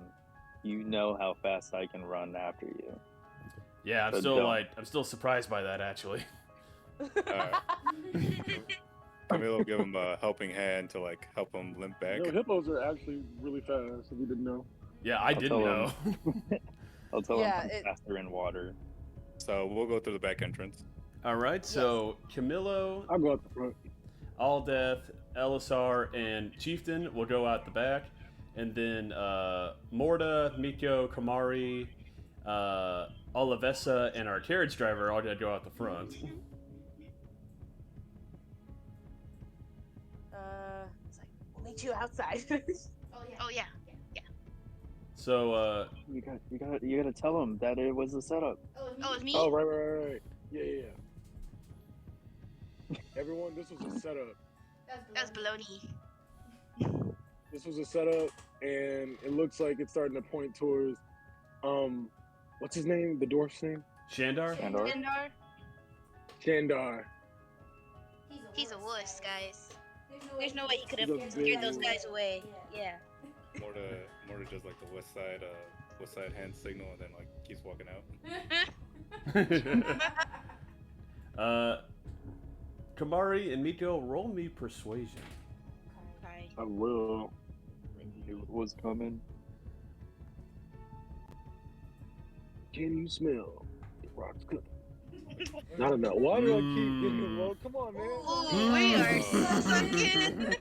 you know how fast I can run after you. Yeah, I'm But still don't. I'm still surprised by that actually. Camilo give him a helping hand to like help him limp back. No, hippos are actually really fast. If you didn't know. Yeah, I didn't tell know. him. I'll tell Yeah, him I'm faster in water. So we'll go through the back entrance. All right, so Camilo, I'll go out the front. Alldeath, Ellisar, and Chieftain will go out the back, and then Morda, Meeko, Komari, Olivessa, and our carriage driver are all gonna go out the front. It's like, we'll meet you outside. Oh yeah. So You gotta tell him that it was a setup. Oh, it's me. Oh, right. Yeah. Everyone, this was a setup. That's baloney. This was a setup, and it looks like it's starting to point towards, what's his name? The dwarf's name? Shandar? Shandar? Shandar. Shandar. He's a wuss, guys. There's no way he could He's a have scared those big- guys away. Yeah. Morda does like the west side hand signal and then like keeps walking out. Komari and Meeko, roll me persuasion. Sorry. I will. Knew it was coming. Can you smell the rocks cooking? Not enough. Why do I keep getting low? Come on, man. Ooh, we are sunken.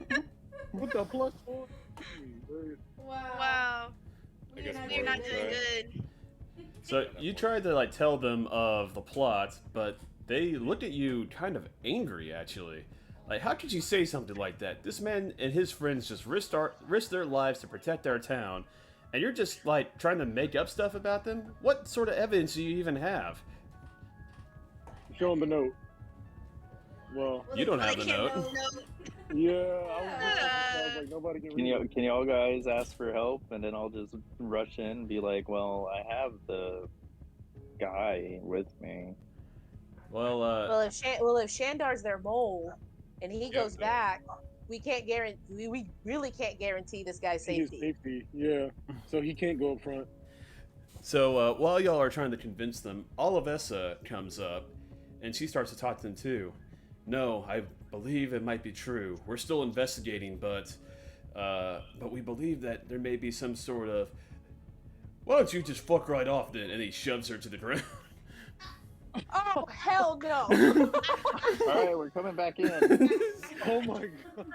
What the plus 4? Wow. I guess We're not Morda doing tried. good. So you tried to like tell them of the plot, but they looked at you kind of angry actually. Like, how could you say something like that? This man and his friends just risked their lives to protect our town, And you're just, like, trying to make up stuff about them? What sort of evidence do you even have? Show him the note. Well, You don't have the note. yeah, I was like, nobody can read. Can y'all guys ask for help, and then I'll just rush in and be like, well, I have the guy with me. Well, Well, if Shandar's their mole, and he goes back, we can't guarantee. We really can't guarantee this guy's His safety. safety, yeah. So he can't go up front. So while y'all are trying to convince them, Olivessa comes up, and she starts to talk to them too. No, I believe it might be true. We're still investigating, but we believe that there may be some sort of. Why don't you just fuck right off then? And he shoves her to the ground. Oh hell no! All right, we're coming back in. Oh my god.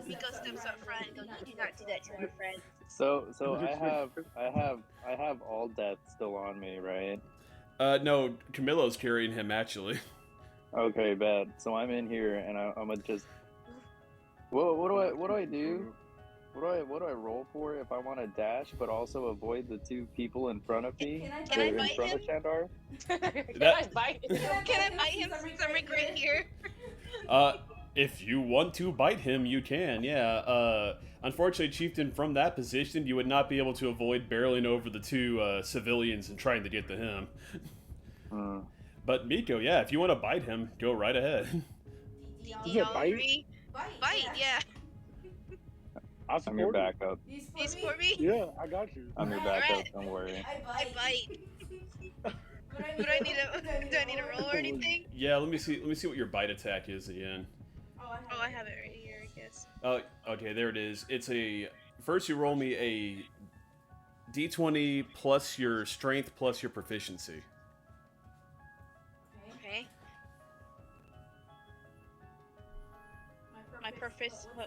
Meeko steps up front and goes, "You do not do that to our friend." So I have all death still on me, right? No, Camilo's carrying him actually. Okay, bad. So I'm in here, and I'm gonna just. What do I do? What do I roll for if I want to dash, but also avoid the two people in front of me? Can I in bite front him? of Shandar? Can I bite him? Can I bite him since I'm right here? If you want to bite him, you can, yeah. Unfortunately, Chieftain, from that position, you would not be able to avoid barreling over the two civilians and trying to get to him. But Meeko, yeah, if you want to bite him, go right ahead. Is it bite? Agree? Bite, yeah. I'll I'm your support you. backup. You support me? Yeah, I got you. I'm your Alright. backup. Don't worry. I bite. Do I need a roll or anything? Yeah, let me see what your bite attack is again. Oh, I have it right here, I guess. Oh, okay, there it is. It's a first you roll me a d20 plus your strength plus your proficiency. Okay. My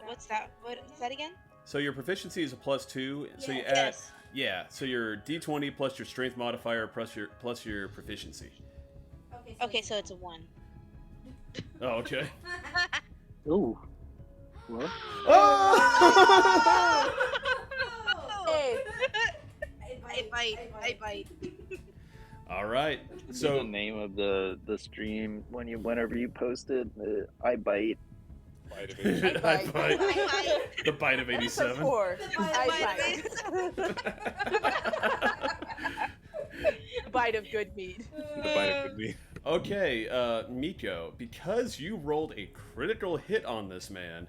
what's that? What is that again? So your proficiency is a +2, so you add Yes. yeah, so your d20 plus your strength modifier plus your proficiency. Okay, so it's a 1. Oh, okay. Ooh. What? Oh! Hey, I bite. All right. So the So name of the stream whenever you post it, I bite. Bite of I it. I bite. bite. The bite of What is that 87. for? I bite. Bite of good mead. The bite of Good Mead. Okay, Meeko, because you rolled a critical hit on this man,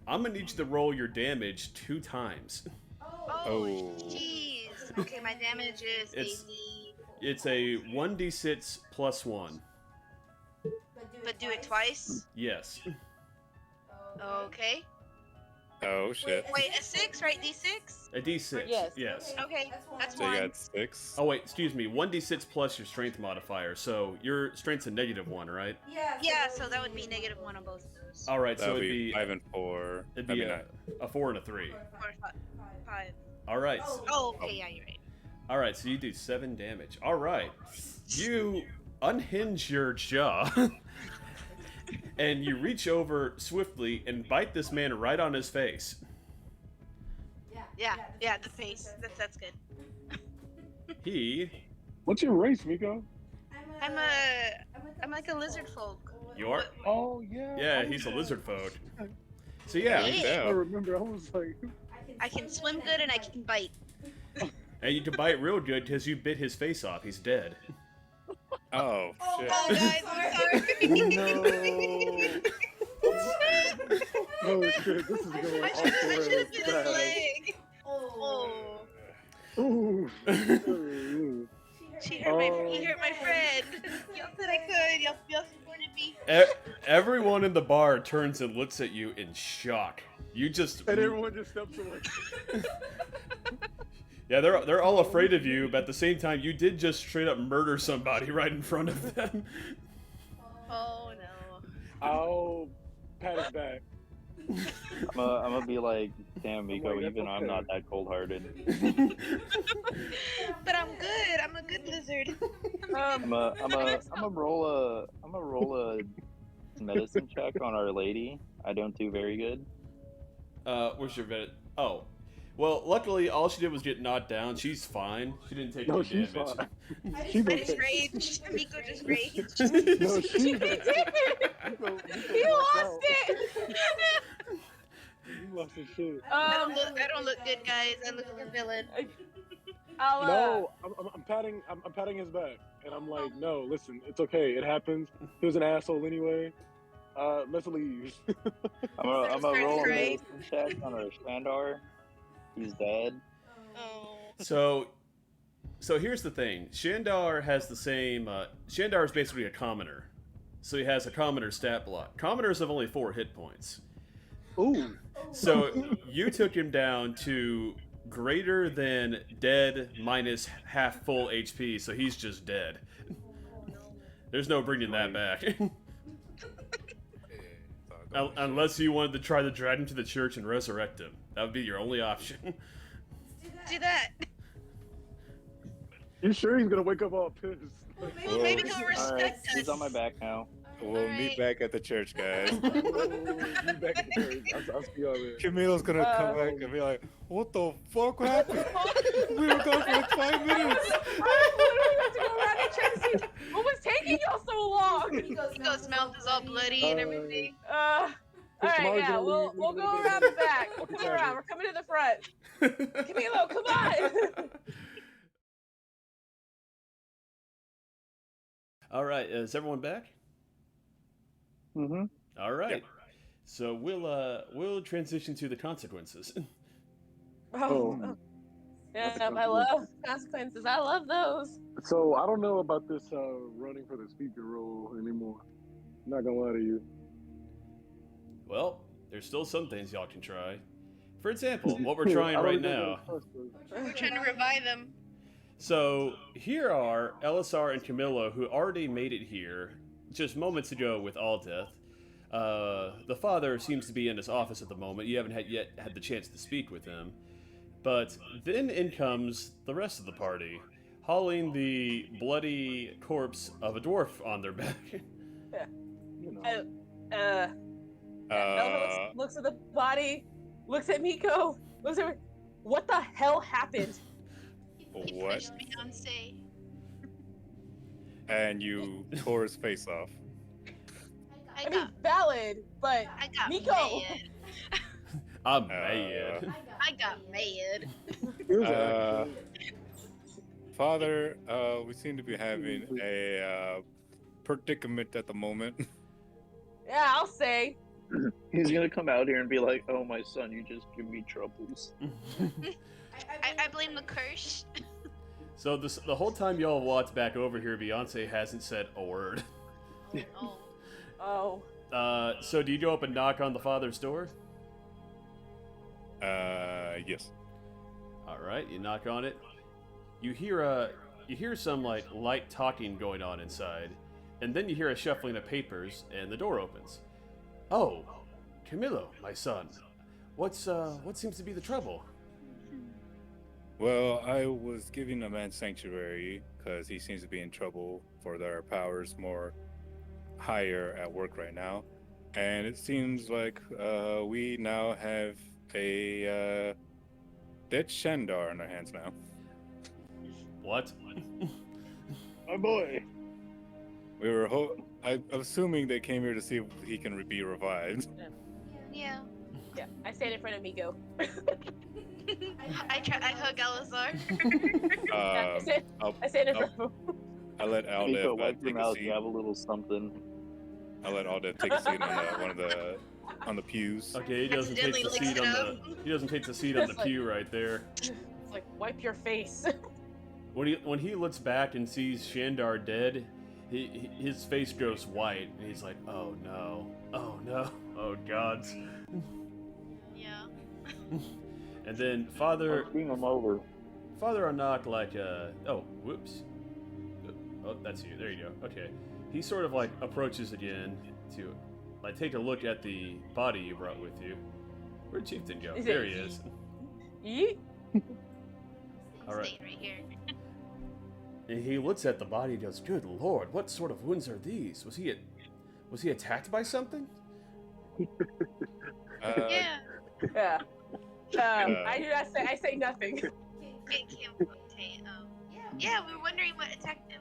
I'm gonna need you to roll your damage 2 times. Oh, jeez. Okay, my damage is It's- 80. It's a 1d6 plus 1. But do it twice? Yes. Okay. Oh shit. Wait, a 6, right? D6? A d6. Yes. Yes. Okay, that's So you 1. got 6. Oh wait, excuse me. 1d6 plus your strength modifier. So your strength's a -1, right? Yeah, so that would be -1 on both of those. All right. That So would it'd be be 5 and 4. it'd be a 4 and a 3. 4, 5. All right. Oh, okay, yeah, you're right. All right. So you do 7 damage. All right. You unhinge your jaw. And you reach over swiftly and bite this man right on his face. Yeah, the face. That's good. He, What's your race, Meeko? I'm like a Lizardfolk. you are? Oh yeah. Yeah, he's a lizard folk. So yeah, Yeah. I remember. I was like, I can swim good and I can bite. and you can bite real good because you bit his face off. He's dead. Oh shit. Oh, guys, I'm sorry. oh shit, this is going I off should the have rails bit his fast. leg. Oh. Ooh. He hurt my friend. Y'all said I could. Y'all supported me. Everyone in the bar turns and looks at you in shock. You just And everyone just steps away. yeah, they're all afraid of you, but at the same time, you did just straight up murder somebody right in front of them. Oh no. I'll pat his back. I'm gonna be like, damn, Meeko, Wait, even that's I'm okay. not that cold-hearted. But I'm good. I'm a good lizard. I'm gonna roll a medicine check on Our Lady. I don't do very good. Where's your vet? Oh, Well, luckily, all she did was get knocked down. She's fine. She didn't take any she's damage. fine. I She's just okay. raged. Meeko just raged. No, He she's did okay. it! He lost it! You lost his shit. I don't look good, guys. I look like a villain. I'll, No, I'm patting his back, and I'm like, no, listen, it's okay. It happens. He was an asshole anyway. Let's leave. I'm a roll a Right. medicine check on our Shandar. He's dead. Oh. So here's the thing. Shandar has the same... Shandar is basically a commoner. So he has a commoner stat block. Commoners have only 4 hit points. Ooh. So you took him down to greater than dead minus half full HP, so he's just dead. There's no bringing that back. Unless you wanted to try to drag him to the church and resurrect him. That would be your only option. Do that. You sure he's gonna wake up all pissed? Well, maybe he'll Alright, respect us. he's on my back now. We'll meet back at the church, guys. Be back in the church. I'll see y'all there. Camilo's gonna come back and be like, "What the fuck happened? We were gone for like 5 minutes." I literally have to go around and check to see what was taking y'all so long. Meeko's mouth is all bloody and everything. All right, yeah, we'll go around the back. We'll come around. We're coming to the front. Camilo, come on. All right, is everyone back? Mm-hmm. All right. So we'll transition to the consequences. Oh. Yeah, I love consequences. I love those. So I don't know about this running for the speaker role anymore. I'm not gonna lie to you. Well, there's still some things y'all can try. For example, what we're trying right now. We're trying to revive him. So here are Ellisar and Camilo, who already made it here just moments ago with Aldeth. The father seems to be in his office at the moment. You haven't yet had the chance to speak with him. But then in comes the rest of the party, hauling the bloody corpse of a dwarf on their back. Yeah. You know. Elva looks at the body, looks at Meeko, looks at what the hell happened? He What? pushed Beyonce. And you tore his face off. I mean, valid, but I got Meeko. mad. I'm mad. I got mad. It was an Father, we seem to be having a predicament at the moment. Yeah, I'll say. He's gonna come out here and be like, "Oh, my son, you just give me troubles." I blame the curse. So the whole time y'all walked back over here, Beyonce hasn't said a word. Oh. Oh. So do you go up and knock on the father's door? Yes. All right, you knock on it. You hear some like light talking going on inside, and then you hear a shuffling of papers, and the door opens. Oh, Camilo, my son, what seems to be the trouble? Well, I was giving a man sanctuary because he seems to be in trouble for their powers more higher at work right now, and it seems like we now have a dead Shandar in our hands now. What? my boy. We were I'm assuming they came here to see if he can be revived. Yeah. Yeah, I stand in front of Meeko. I hug Ellisar. I stand in front of him. I let Meeko, Aldeth wipe your take a mouth. seat. You have a little something. I let Aldeth take a seat on on the pews. Okay, he doesn't take Accidentally the licks seat it on up. he doesn't take the seat on the pew right there. It's like, wipe your face. When he looks back and sees Shandar dead, his face goes white, and he's like, "Oh no, oh no, oh God!" Yeah. And then Father Bring him over. Arnok oh, whoops. Oh, that's you. There you go. Okay. He sort of like approaches again to like take a look at the body you brought with you. Where'd Chieftain go? Is it There he is. Yeet. All right. Staying right here. And he looks at the body and goes, "Good Lord, what sort of wounds are these? Was he attacked by something?" Yeah. Yeah. I do not say. I say nothing. Yeah, we were wondering what attacked him.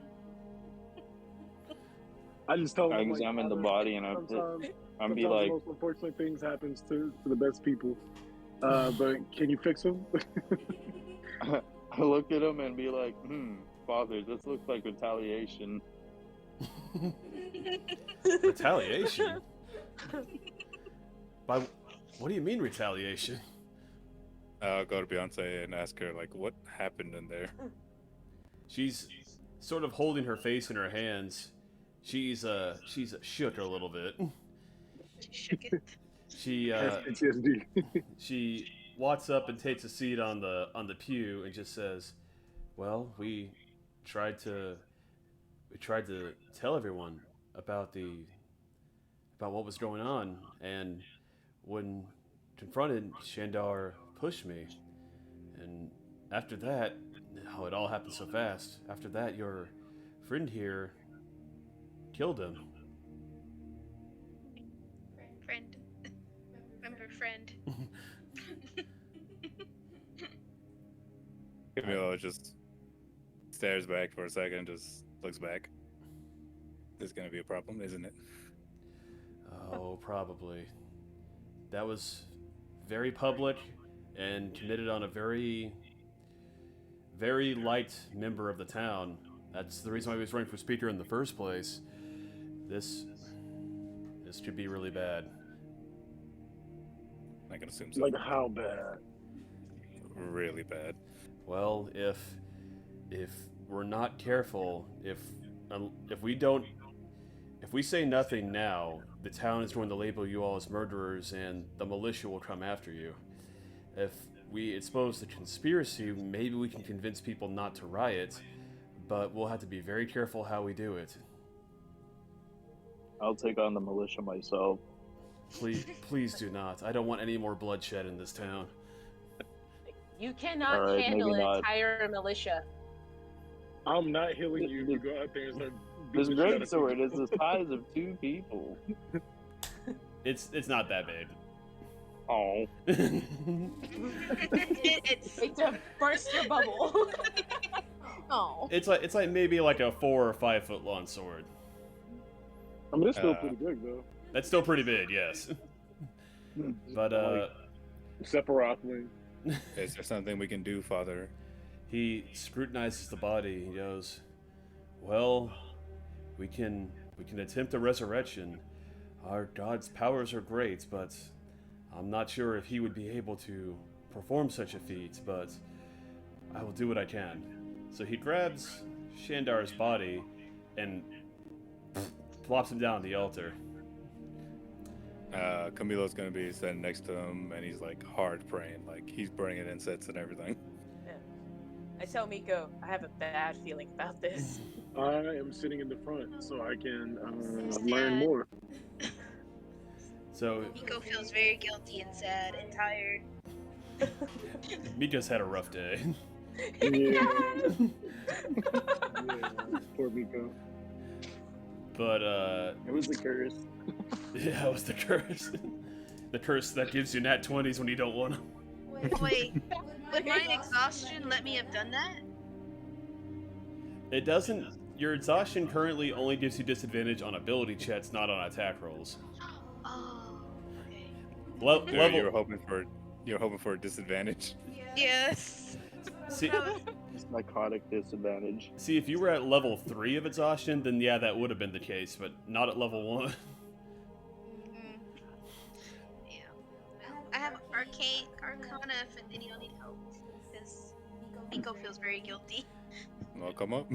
I just told him. I examine the body and I'm be sometimes like, the most unfortunate things happens to the best people. But can you fix him? I look at him and be like, Father, this looks like retaliation. Retaliation? By what do you mean retaliation? I'll go to Beyonce and ask her, like, what happened in there? She's sort of holding her face in her hands. She's shook a little bit. Shook it. She walks up and takes a seat on the pew and just says, "Well, we tried to tell everyone about what was going on, and when confronted, Shandar pushed me, and after that, it all happened so fast. After that, your friend here killed him." Friend. Remember friend. Camilo just stares back for a second, just looks back. This is gonna be a problem, isn't it? Oh, probably. That was very public and committed on a very, very light member of the town. That's the reason why he was running for speaker in the first place. This could be really bad. I can assume so. Like how bad? Really bad. Well, if we're not careful, if we say nothing now, the town is going to label you all as murderers, and the militia will come after you. If we expose the conspiracy, maybe we can convince people not to riot, but we'll have to be very careful how we do it. I'll take on the militia myself. Please do not. I don't want any more bloodshed in this town. You cannot All right, handle maybe an not. entire militia. I'm not healing you. You go out there and start. This beating the shit out of greatsword people. is the size of 2 people. It's not that big. Oh. It's It's to burst your bubble. Oh. It's like maybe like a 4 or 5 foot long sword. I mean, it's still pretty big though. That's still pretty big, yes. But Sephiroth wing. Is there something we can do, Father? he scrutinizes the body. He goes, "Well, we can attempt a resurrection. Our god's powers are great, but I'm not sure if he would be able to perform such a feat, but I will do what I can." So he grabs Shandar's body and plops him down on the altar. Camilo's gonna be sitting next to him, and he's like hard praying, like he's bringing incense and everything. I tell Meeko, I have a bad feeling about this. I am sitting in the front, so I can learn more. So Meeko feels very guilty and sad and tired. Miko's had a rough day. Yeah. Poor Meeko. But It was a curse. yeah, it was the curse. The curse that gives you nat 20s when you don't want them. Wait, would my exhaustion let me have done that? It doesn't. Your exhaustion currently only gives you disadvantage on ability checks, not on attack rolls. Oh, okay. You're hoping for a disadvantage. Yes. See, It's psychotic disadvantage. see, if you were at level 3 of exhaustion, then yeah, that would have been the case, but not at level 1. Yeah. Well, I have Arcana if any of y'all need help, because Meeko feels very guilty. Well, come up.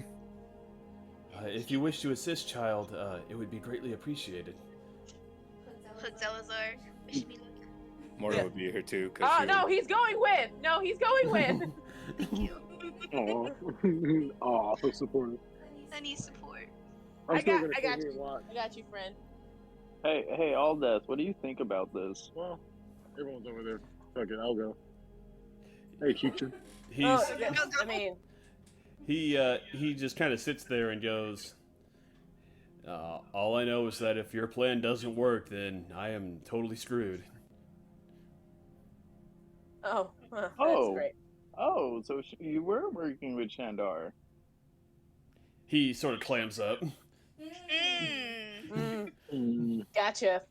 If you wish to assist, child, it would be greatly appreciated. Hooks Ellisar. Wish me luck. Morda would be here too. Oh, no, he's going with. No, he's going with. Thank you. Aw, so supportive. I need support. I'm still gonna I sit got here you. and watch. I got you, friend. Hey, Aldeath, what do you think about this? Well, everyone's over there. Fuck it, I'll go. Hey, Chieftain. He's Yeah, I mean, he just kind of sits there and goes, all I know is that if your plan doesn't work, then I am totally screwed. Oh, that's Oh. great. Oh, so you were working with Shandar. He sort of clams up. Gotcha.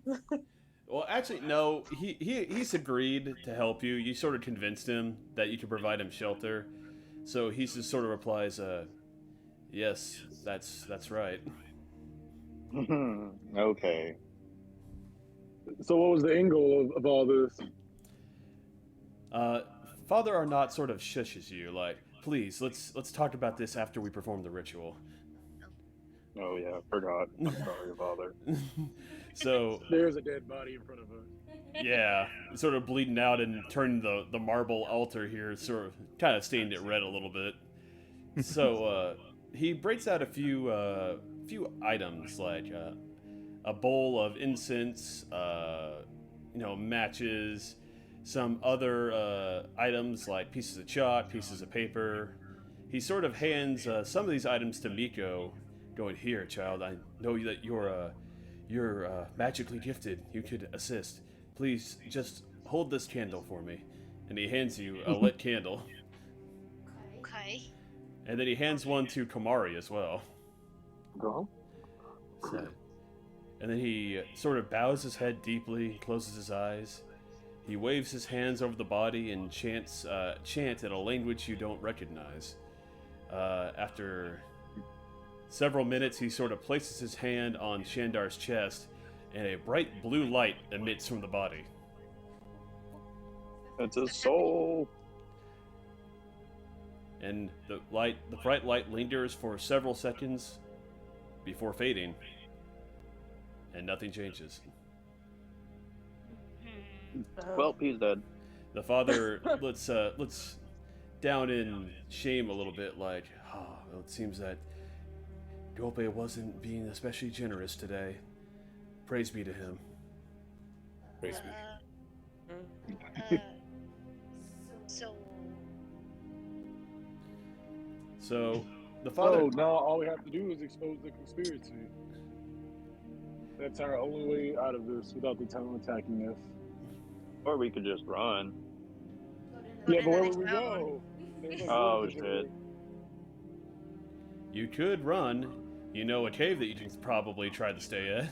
Well, actually, no. He's agreed to help you. You sort of convinced him that you could provide him shelter, so he just sort of replies, "Yes, that's right." Okay. So what was the end goal of all this? Father Arnott sort of shushes you, like, "Please, let's talk about this after we perform the ritual." Oh yeah, forgot. I'm sorry, Father. So There's a dead body in front of us. yeah, sort of bleeding out and turning the marble altar here, sort of kind of stained it red a little bit. So he breaks out a few items like a bowl of incense, matches, some other items like pieces of chalk, pieces of paper. He sort of hands some of these items to Meeko, going, "Here, child. I know that you're magically gifted. You could assist. Please just hold this candle for me." And he hands you a lit candle. Okay. And then he hands one to Komari as well. Go. So, and then he sort of bows his head deeply, closes his eyes. He waves his hands over the body and chant in a language you don't recognize. After several minutes, he sort of places his hand on Shandar's chest, and a bright blue light emits from the body. It's a soul. And the bright light lingers for several seconds before fading, and nothing changes. Well, he's dead. The father looks down in shame a little bit, like, well, it seems that Gope wasn't being especially generous today. Praise be to him. Praise be. So the father. So now all we have to do is expose the conspiracy. That's our only way out of this without the town attacking us. Or we could just run. Yeah, but where would we go? Oh shit. You could run. You know a cave that you can probably try to stay at.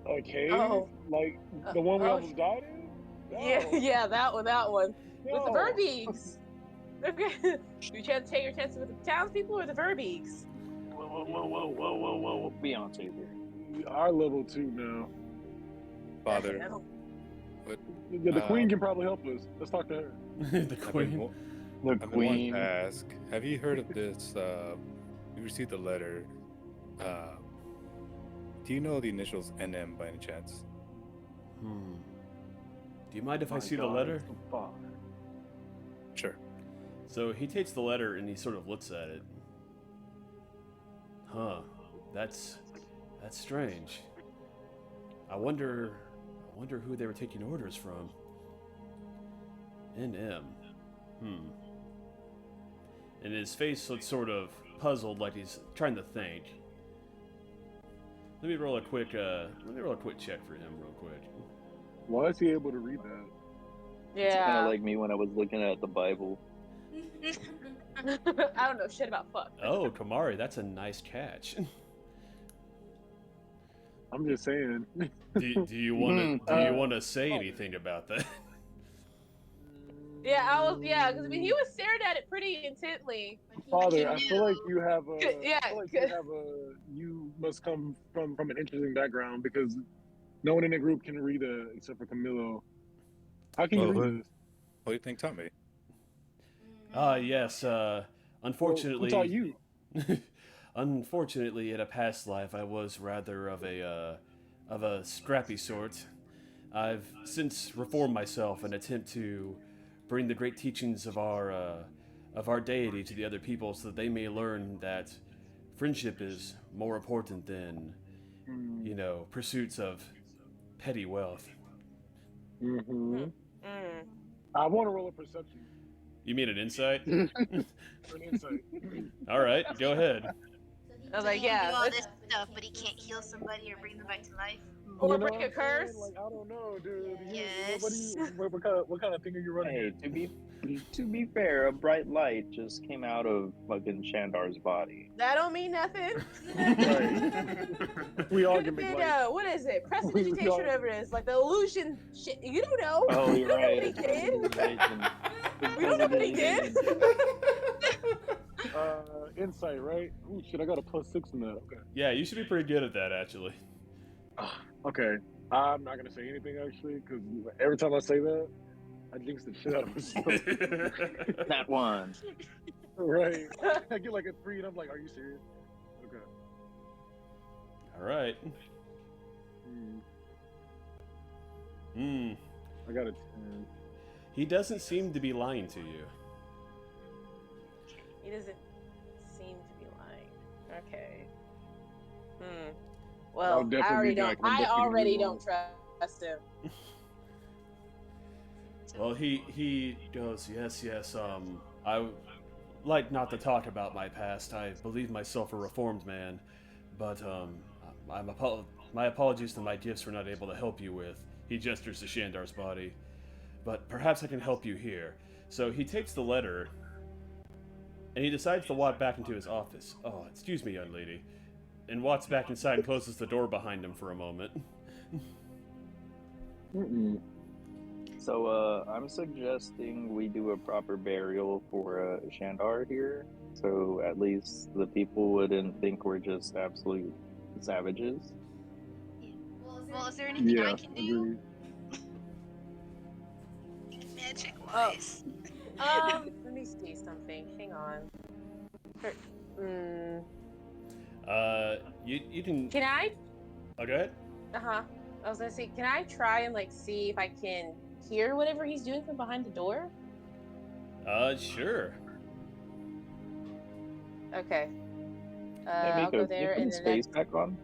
A cave? Oh. Like the one we almost died in? No. Yeah, that one. No. With the Verbeegs. Okay. You take your chances with the townspeople or the Verbeegs? Whoa. Beyonce here. We are level 2 now. Father. What? Yeah, the queen can probably help us. Let's talk to her. The queen. The I've been wanting queen. to ask, have you heard of this? You received a letter. Do you know the initials NM by any chance? Do you mind if I My see the God, letter? it's the father. Sure. So he takes the letter and he sort of looks at it. Huh. That's strange. I wonder who they were taking orders from. NM. And his face looks sort of puzzled, like he's trying to think. Let me roll a quick check for him real quick. Why is he able to read that? It's kind Yeah. of like me when I was looking at the Bible. I don't know shit about fuck. Oh, Komari, that's a nice catch. I'm just saying. do you want to say anything about that? Because I mean, he was staring at it pretty intently. Father, I feel like you have a. Yeah, I feel like you must come from an interesting background because no one in the group can read it except for Camilo. How can you read this? What do you think taught me? Yes. Unfortunately. Well, who taught you? Unfortunately, in a past life, I was rather of a scrappy sort. I've since reformed myself and attempt to bring the great teachings of our deity to the other people, so that they may learn that friendship is more important than, pursuits of petty wealth. Mm-hmm. I want to roll a perception. You mean an insight? An insight. All right, go ahead. I was like, He can yeah. do all this stuff, but he can't heal somebody or bring them back to life. Or break a curse. Like, I don't know, dude. Yes. What kind of thing are you running? Hey, to be fair, a bright light just came out of fucking Shandar's body. That don't mean nothing. We all can make light. What is it? Prestidigitation, whatever it is. Like the illusion shit. You don't know. Oh, you're right. You don't know what he did. Insight, right? Ooh, shit, I got a +6 in that. Okay. Yeah, you should be pretty good at that, actually. Okay. I'm not gonna say anything actually, because every time I say that, I jinx the shit out of myself. That one. Right. I get like a 3, and I'm like, "Are you serious?" Okay. All right. I got a 10. He doesn't seem to be lying to you. He doesn't seem to be lying. Okay. Well, I already don't trust him. Well, he goes, yes, I would like not to talk about my past. I believe myself a reformed man, but my apologies to my gifts were not able to help you with. He gestures to Shandar's body. But perhaps I can help you here. So he takes the letter, and he decides to walk back into his office. Oh, excuse me, young lady. And walks back inside and closes the door behind him for a moment. So, I'm suggesting we do a proper burial for Shandar here, so at least the people wouldn't think we're just absolute savages. Well, is there anything I can do? Magic-wise. Let me see something. Hang on. You can... Can I? Oh, go ahead. I was gonna say, can I try and see if I can hear whatever he's doing from behind the door? Sure. Okay. Hey, Meeko, I'll go there can you and put then his face back on?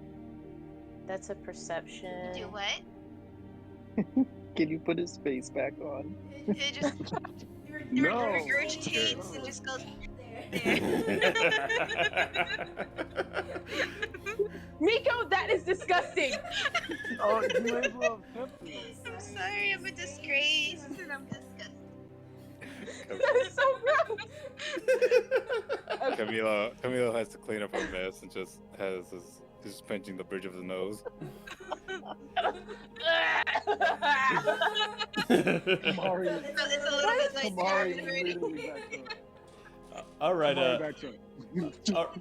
that's a perception. Do what? Can you put his face back on? It just regurgitates and just goes there. Meeko, that is disgusting. Oh, you may as well have kept it. I'm sorry, I'm a disgrace and I'm disgusted. That is so gross. Camilo has to clean up a mess and just has his pinching the bridge of his nose. Komari. It's a little bit like Komari that already. literally backed up. All right. Komari backed up.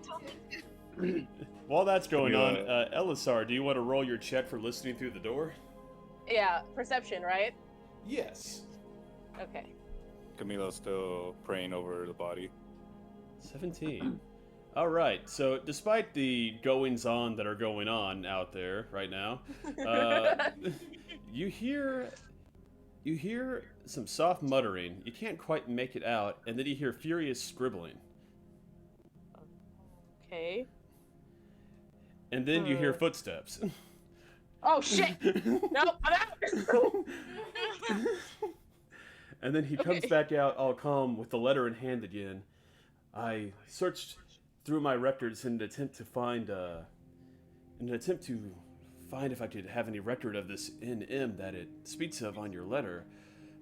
While that's going on, Ellisar, do you want to roll your check for listening through the door? Yeah, perception, right? Yes. Okay. Camilo's still praying over the body. 17. All right. So, despite the goings-on that are going on out there right now, you hear some soft muttering. You can't quite make it out, and then you hear furious scribbling. Okay. And then you hear footsteps. Oh shit! Nope, I'm out. And then he comes back out all calm with the letter in hand again. I searched through my records in an attempt to find if I could have any record of this NM that it speaks of on your letter,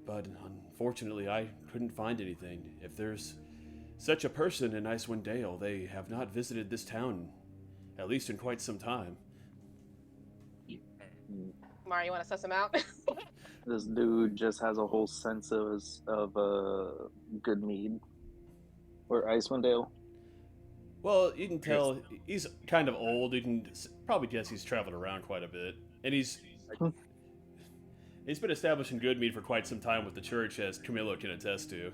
but unfortunately I couldn't find anything. If there's such a person in Icewind Dale, they have not visited this town, at least in quite some time. Mari, you want to suss him out? This dude just has a whole sense of Good Mead or Icewind Dale. Well, you can tell he's kind of old. You can probably guess he's traveled around quite a bit, and he's been established in Good Mead for quite some time with the church, as Camilo can attest to.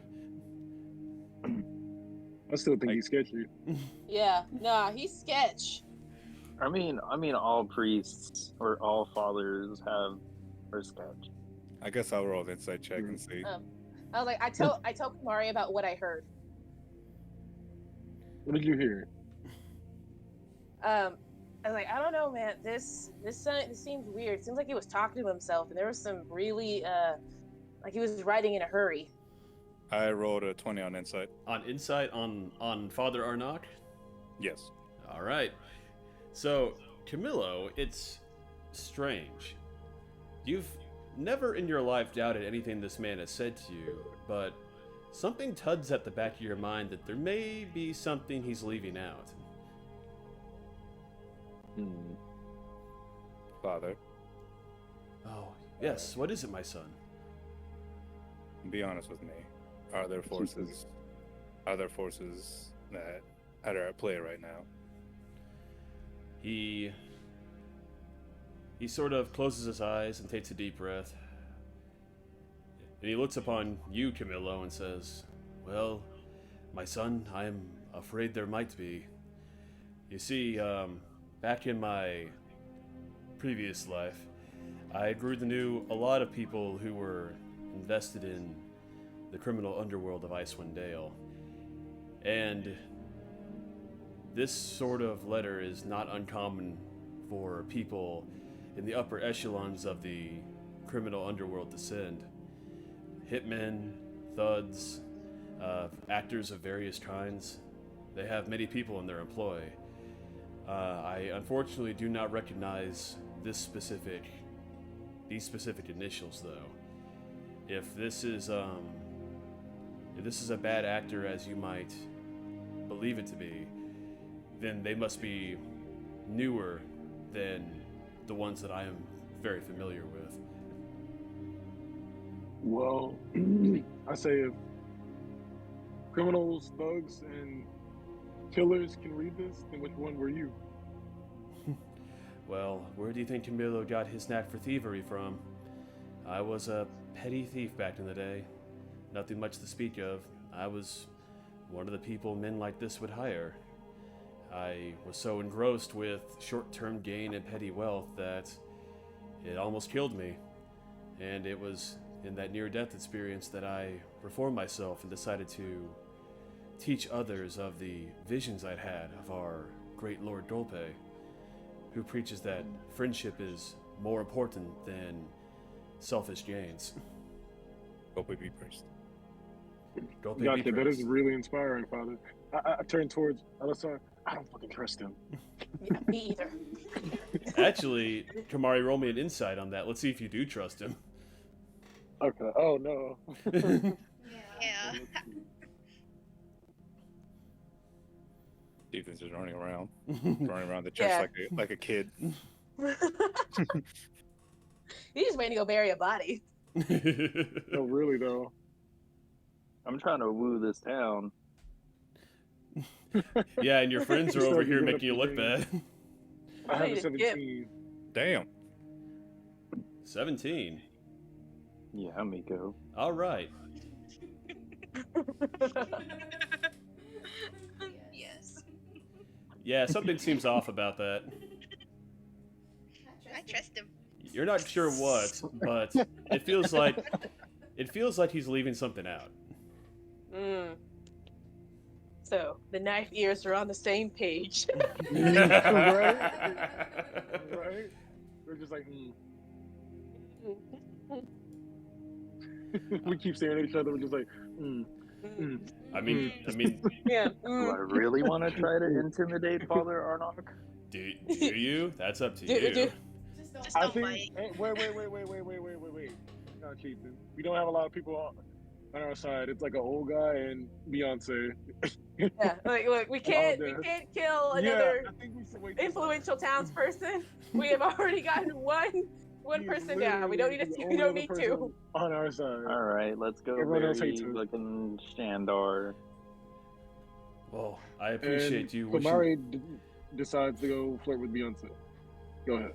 I still think he's sketchy. Yeah, nah, he's sketch. I mean, all priests or all fathers are sketch. I guess I'll roll an insight check and see. I was like, I told Komari about what I heard. What did you hear? I was like, I don't know, man. This seems weird. It seems like he was talking to himself, and there was some really like he was writing in a hurry. I rolled a 20 on insight. On insight on Father Arnok? Yes. All right. So, Camilo, it's strange. You've never in your life doubted anything this man has said to you, but something tugs at the back of your mind that there may be something he's leaving out. Father, Oh, yes, what is it, my son? be honest with me. Are there forces that are at play right now? He sort of closes his eyes and takes a deep breath. And he looks upon you, Camilo, and says, "Well, my son, I am afraid there might be. You see, back in my previous life, I knew a lot of people who were invested in the criminal underworld of Icewind Dale. And this sort of letter is not uncommon for people in the upper echelons of the criminal underworld to send. Hitmen, thugs, actors of various kinds. They have many people in their employ. I unfortunately do not recognize these specific initials, though. If this is a bad actor, as you might believe it to be, then they must be newer than the ones that I am very familiar with." Well, I say if criminals, thugs, and killers can read this, then which one were you? Well, where do you think Camilo got his knack for thievery from? I was a petty thief back in the day. Nothing much to speak of. I was one of the people men like this would hire. I was so engrossed with short-term gain and petty wealth that it almost killed me. And it was in that near-death experience that I reformed myself and decided to teach others of the visions I'd had of our great Lord Dolpe, who preaches that friendship is more important than selfish gains. Dolpe be praised. Dolpe be Gotcha, that is praised. really inspiring, Father. I turn towards Ellisar. I don't fucking trust him. Yeah, me either. Actually, Komari, roll me an insight on that. Let's see if you do trust him. Okay. Oh no. Yeah. Chieftain's just running around the church Yeah. like a kid. He's just waiting to go bury a body. No, really though. I'm trying to woo this town. Yeah, and your friends are Still over here good making you up look to bad. I have a Giff. 17. Damn. 17. Yeah, Meeko. All right. Yes. Yeah, something seems off about that. I trust him. You're not sure what, but it feels like he's leaving something out. So the knife ears are on the same page. Right? We're just like, we keep staring at each other. We're just like, I mean, Yeah. Do I really want to try to intimidate Father Arnok? do you? That's up to Do- you. do- Just I don't think. fight. Wait. No, Chieftain. We don't have a lot of people on our side. It's like an old guy and Beyonce. Yeah. Look, we can't kill another I think we should wait till- influential townsperson. We have already gotten one He is person down. We don't need literally to. the We don't only need other to. person on our side. All right, let's go. Everyone else Very hates her. looking Shandar. Well, I appreciate And you. Komari decides to go flirt with Beyonce. Go ahead.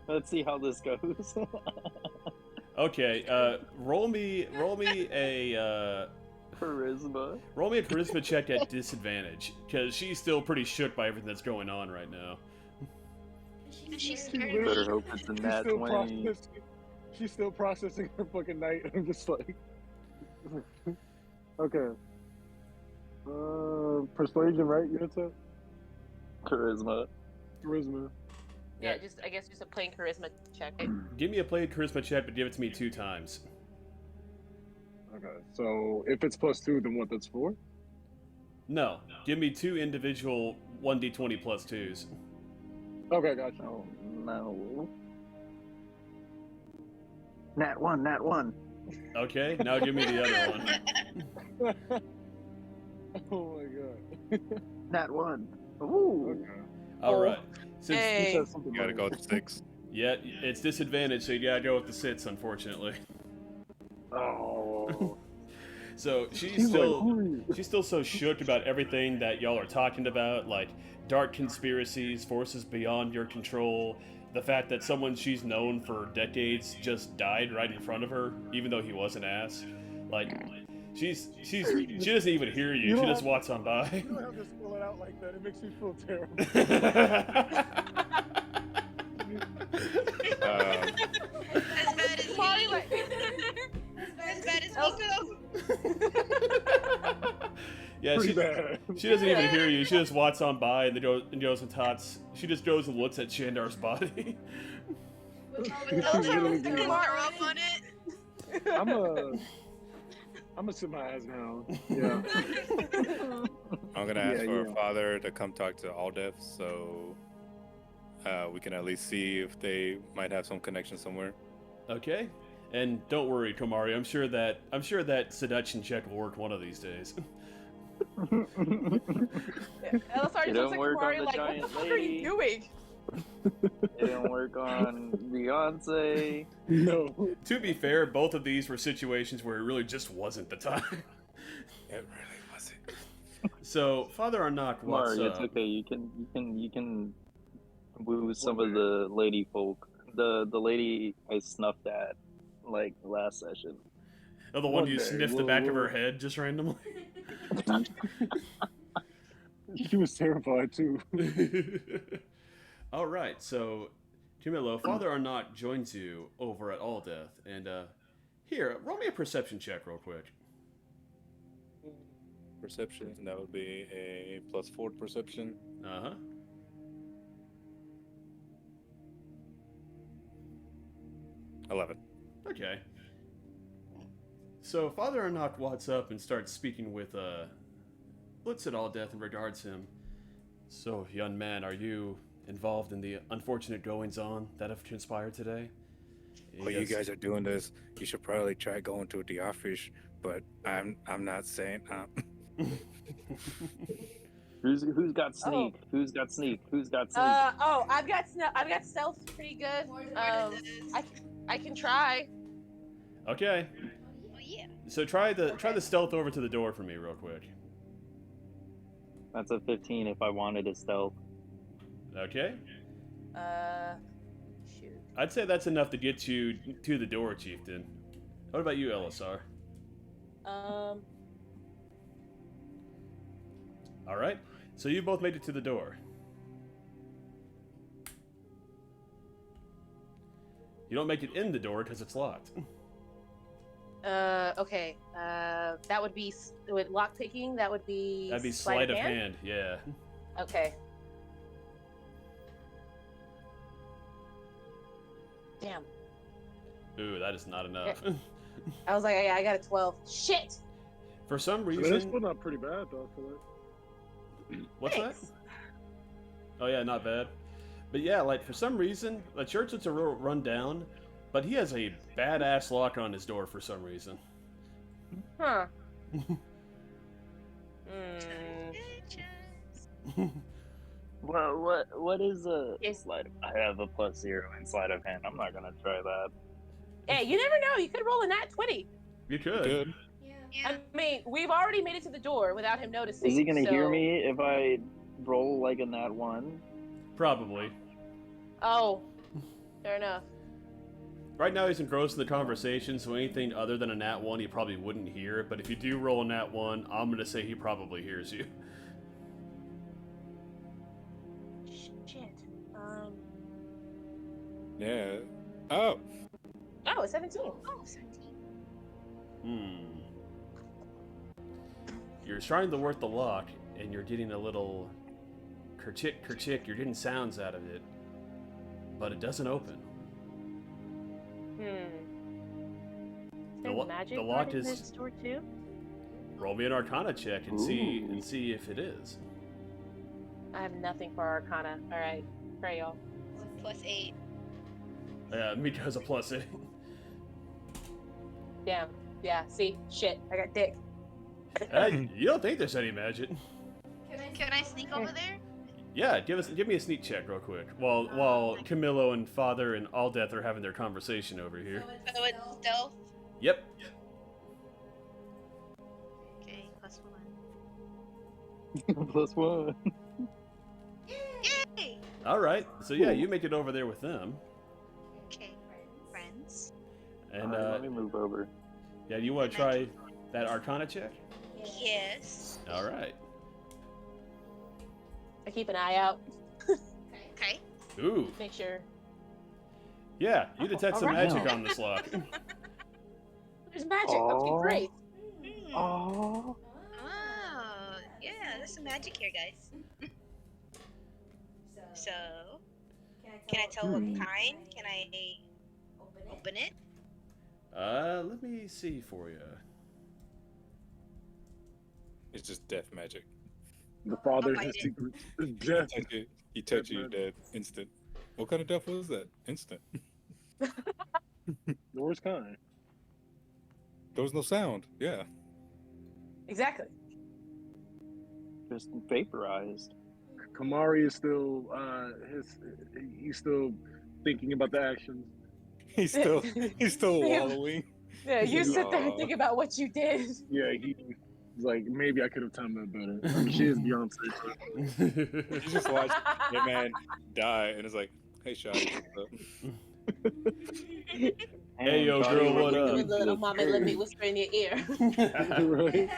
Let's see how this goes. Okay, roll me a Charisma. roll me a charisma check at disadvantage, because she's still pretty shook by everything that's going on right now. And she's She's scared literally- of me. Better hope it's a nat 20. She's still processing her fucking night. I'm just like, okay. Persuasion, right? You said Charisma. charisma. Yeah, I guess just a plain charisma check. Give me a played charisma check, but give it to me 2 times. Okay, so if it's +2, then what? That's 4. No, give me 2 individual 1d20 plus 2s. Okay, gotcha. Oh no. Nat 1, Nat 1. Okay, now give me the other one. Oh my god. Nat 1. Ooh. Okay. All right. Since He Hey. said something You gotta like, go with 6. yeah, it's disadvantage, so you gotta go with the sits, unfortunately. oh. So she's He's like, still who are you? she's still so shook about everything that y'all are talking about, like dark conspiracies, forces beyond your control, the fact that someone she's known for decades just died right in front of her, even though he was an ass. Like she doesn't even hear you. She just walks on by. You don't have to spell it out like that. It makes me feel terrible. As bad as Komari, me. like, As bad as Meeko. Yeah, Pretty bad. she doesn't even hear you. She just walks on by and goes and tots. She just goes and looks at Shandar's body. Literally Throw do. up on it. I'm gonna sit my ass down. Yeah. I'm gonna ask Yeah, for yeah. a father to come talk to Aldef, so we can at least see if they might have some connection somewhere. Okay, and don't worry, Komari. I'm sure that seduction check will work one of these days. Ellisar It just looks don't like work on Komari, the like, what the giant fuck are you lady. doing? It didn't work on Beyonce. No. To be fair, both of these were situations where it really just wasn't the time. It really wasn't. So Father Arnok walks Mark, it's up. okay. You can woo some of the lady folk. The lady I snuffed at like last session. Oh, the one One you day, sniffed the back of her head just randomly. She was terrified too. All right, so Camilo, Father Arnok joins you over at Aldeth, and here, roll me a perception check real quick. Perception, that would be a +4 to perception. Uh huh. +11. Okay. So Father Arnok walks up and starts speaking with looks at Aldeth and regards him. So, young man, are you involved in the unfortunate goings-on that have transpired today? Well, you guys are doing this. You should probably try going to the office, but I'm not saying. Who's got sneak? Who's got sneak? Who's got sneak? I've got stealth pretty good. I can try. Okay. Oh yeah. So try the stealth over to the door for me real quick. That's a 15 if I wanted a stealth. Okay. Shoot. I'd say that's enough to get you to the door, Chieftain. What about you, Ellisar? All right. So you both made it to the door. You don't make it in the door because it's locked. Okay. That would be with lock picking. That would be. That'd be sleight of hand. Yeah. Okay. Damn. Ooh, that is not enough. I was like, I got a 12. Shit. For some I mean, reason. that's still not pretty bad though. I feel like. What's that? Thanks. Oh yeah, not bad. But yeah, like for some reason, the church is a real run down, but he has a badass lock on his door for some reason. Huh. Well, what is a Yes. sleight? I have a +0 in sleight of hand. I'm not gonna try that. Hey, you never know. You could roll a nat 20. You could. Good. Yeah. I mean, we've already made it to the door without him noticing. Is he gonna hear so- me if I roll like a nat 1? Probably. Oh, fair enough. Right now he's engrossed in the conversation, so anything other than a nat 1 he probably wouldn't hear, but if you do roll a nat 1, I'm gonna say he probably hears you. Shit. Yeah. Oh. Oh, it's 17. Oh, 17. You're trying to work the lock, and you're getting a little kerchick, you're getting sounds out of it, but it doesn't open. The magic the lock part in is- this door too? Roll me an Arcana check and see if it is. I have nothing for Arcana. All right. Pray, y'all. +8. Yeah, Meeko has a +8. Damn. Yeah, see? Shit. I got dick. Hey, you don't think there's any magic? Can I sneak over there? Yeah, give me a sneak check real quick. While Camilo and Father and Aldeth are having their conversation over here. So it's stealth? Yep. Okay, +1. +1. Yay! All right. So yeah, you make it over there with them. Okay, friends. And let me move over. yeah, do you want to try that Arcana check? Yes. All right. I keep an eye out. Okay. Ooh. Make sure. Yeah, you detect some alright. magic on this lock. There's magic. Okay, great. Oh. Oh, yeah, there's some magic here, guys. So, can I tell what kind? Can I open it? Let me see for you. It's just death magic. The father Oh, I his did. secret is death. You touch it, you're dead. Instant. What kind of death was that? Instant. The worst kind. There was no sound. Yeah. Exactly. Just vaporized. Komari is still he's still thinking about the actions. He's still wallowing. Yeah, you sit there and Aw. think about what you did. Yeah, he's like, maybe I could have timed that better. I mean, she is Beyonce. You just watch your man die, and it's like, hey, Shotty, what's up? Hey, yo, girl, what up? Little mama, let me whisper in your ear. Right?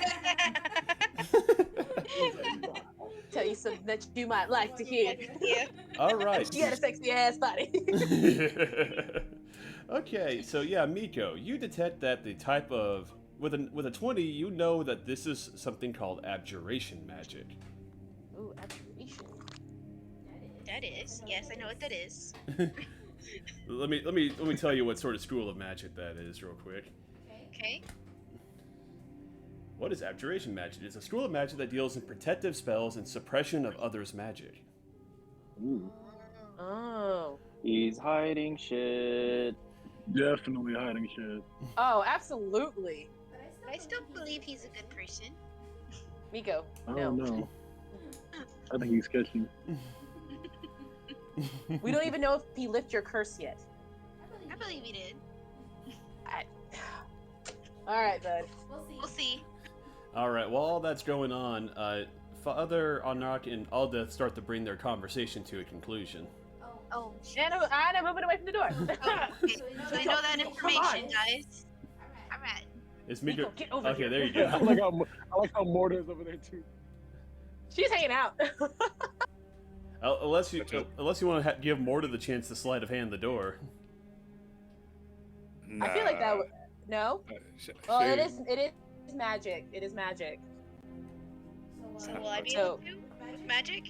Tell you something that you might like to hear. Yeah. All right. You got a sexy ass body. Okay, so yeah, Meeko, you detect that the type of with a 20, you know that this is something called abjuration magic. Ooh, abjuration. That is. Yes, I know what that is. Let me tell you what sort of school of magic that is, real quick. Okay. What is abjuration magic? It's a school of magic that deals in protective spells and suppression of others' magic. Ooh, Oh. He's hiding shit. definitely hiding shit. Oh, absolutely. But I still believe he's a good person. Meeko, I no. don't know. I think he's sketchy. We don't even know if he lifted your curse yet. I believe he did. All right, bud. We'll see. All right, while all that's going on, Father Anak and Aldeth start to bring their conversation to a conclusion. Oh, And I'm moving away from the door. okay. So we know that information, guys. All right. Is Meeko? Meeko, get over Okay, here. there you I go. like how Morda is over there too. She's hanging out. Unless you want to give Morda the chance to sleight of hand the door. I feel like that would. No? Sh- Well, Shay- it is magic. It is magic. So will I be So- able to with magic?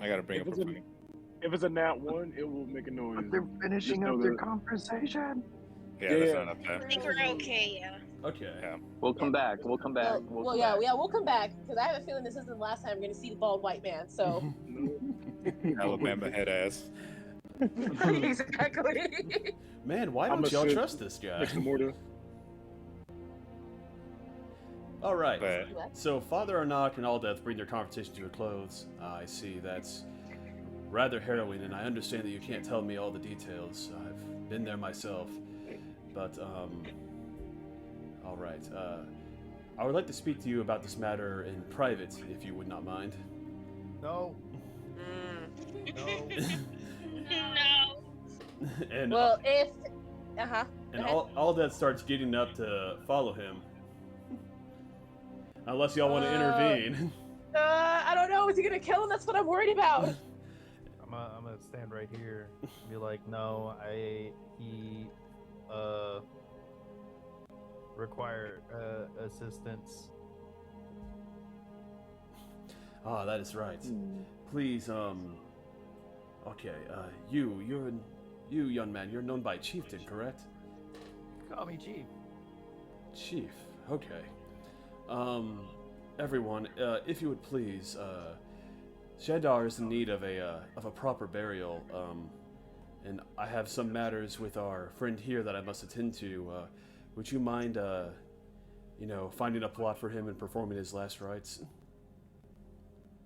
I gotta bring If up it's a a- funny. If it's a nat 1, it will make a noise. But they're finishing Just up know their that- conversation. Yeah, that's Yeah. not enough I time. think we're okay, yeah. Okay. Yeah. We'll come back. We'll come back. Well, We'll yeah, come back. we'll come back because I have a feeling this isn't the last time we're going to see the bald white man. So Alabama head ass. exactly. Man, why I'm don't y'all assuming- trust this guy? Next to Morda. All right. But So Father Anak and Aldeth bring their conversation to a close. I see. That's rather harrowing, and I understand that you can't tell me all the details. I've been there myself. But all right. I would like to speak to you about this matter in private, if you would not mind. No. No. No. And Well, if and go ahead. Aldeth starts getting up to follow him. Unless y'all want to Uh, intervene. I don't know. Is he going to kill him? That's what I'm worried about. I'm gonna stand right here and be like, no, he require assistance. Ah, that is right. Please, okay, you young man, you're known by Chieftain, correct? Call me Chief. Chief, okay. Everyone, if you would please, Shandar is in need of a proper burial, and I have some matters with our friend here that I must attend to. Would you mind, finding a plot for him and performing his last rites?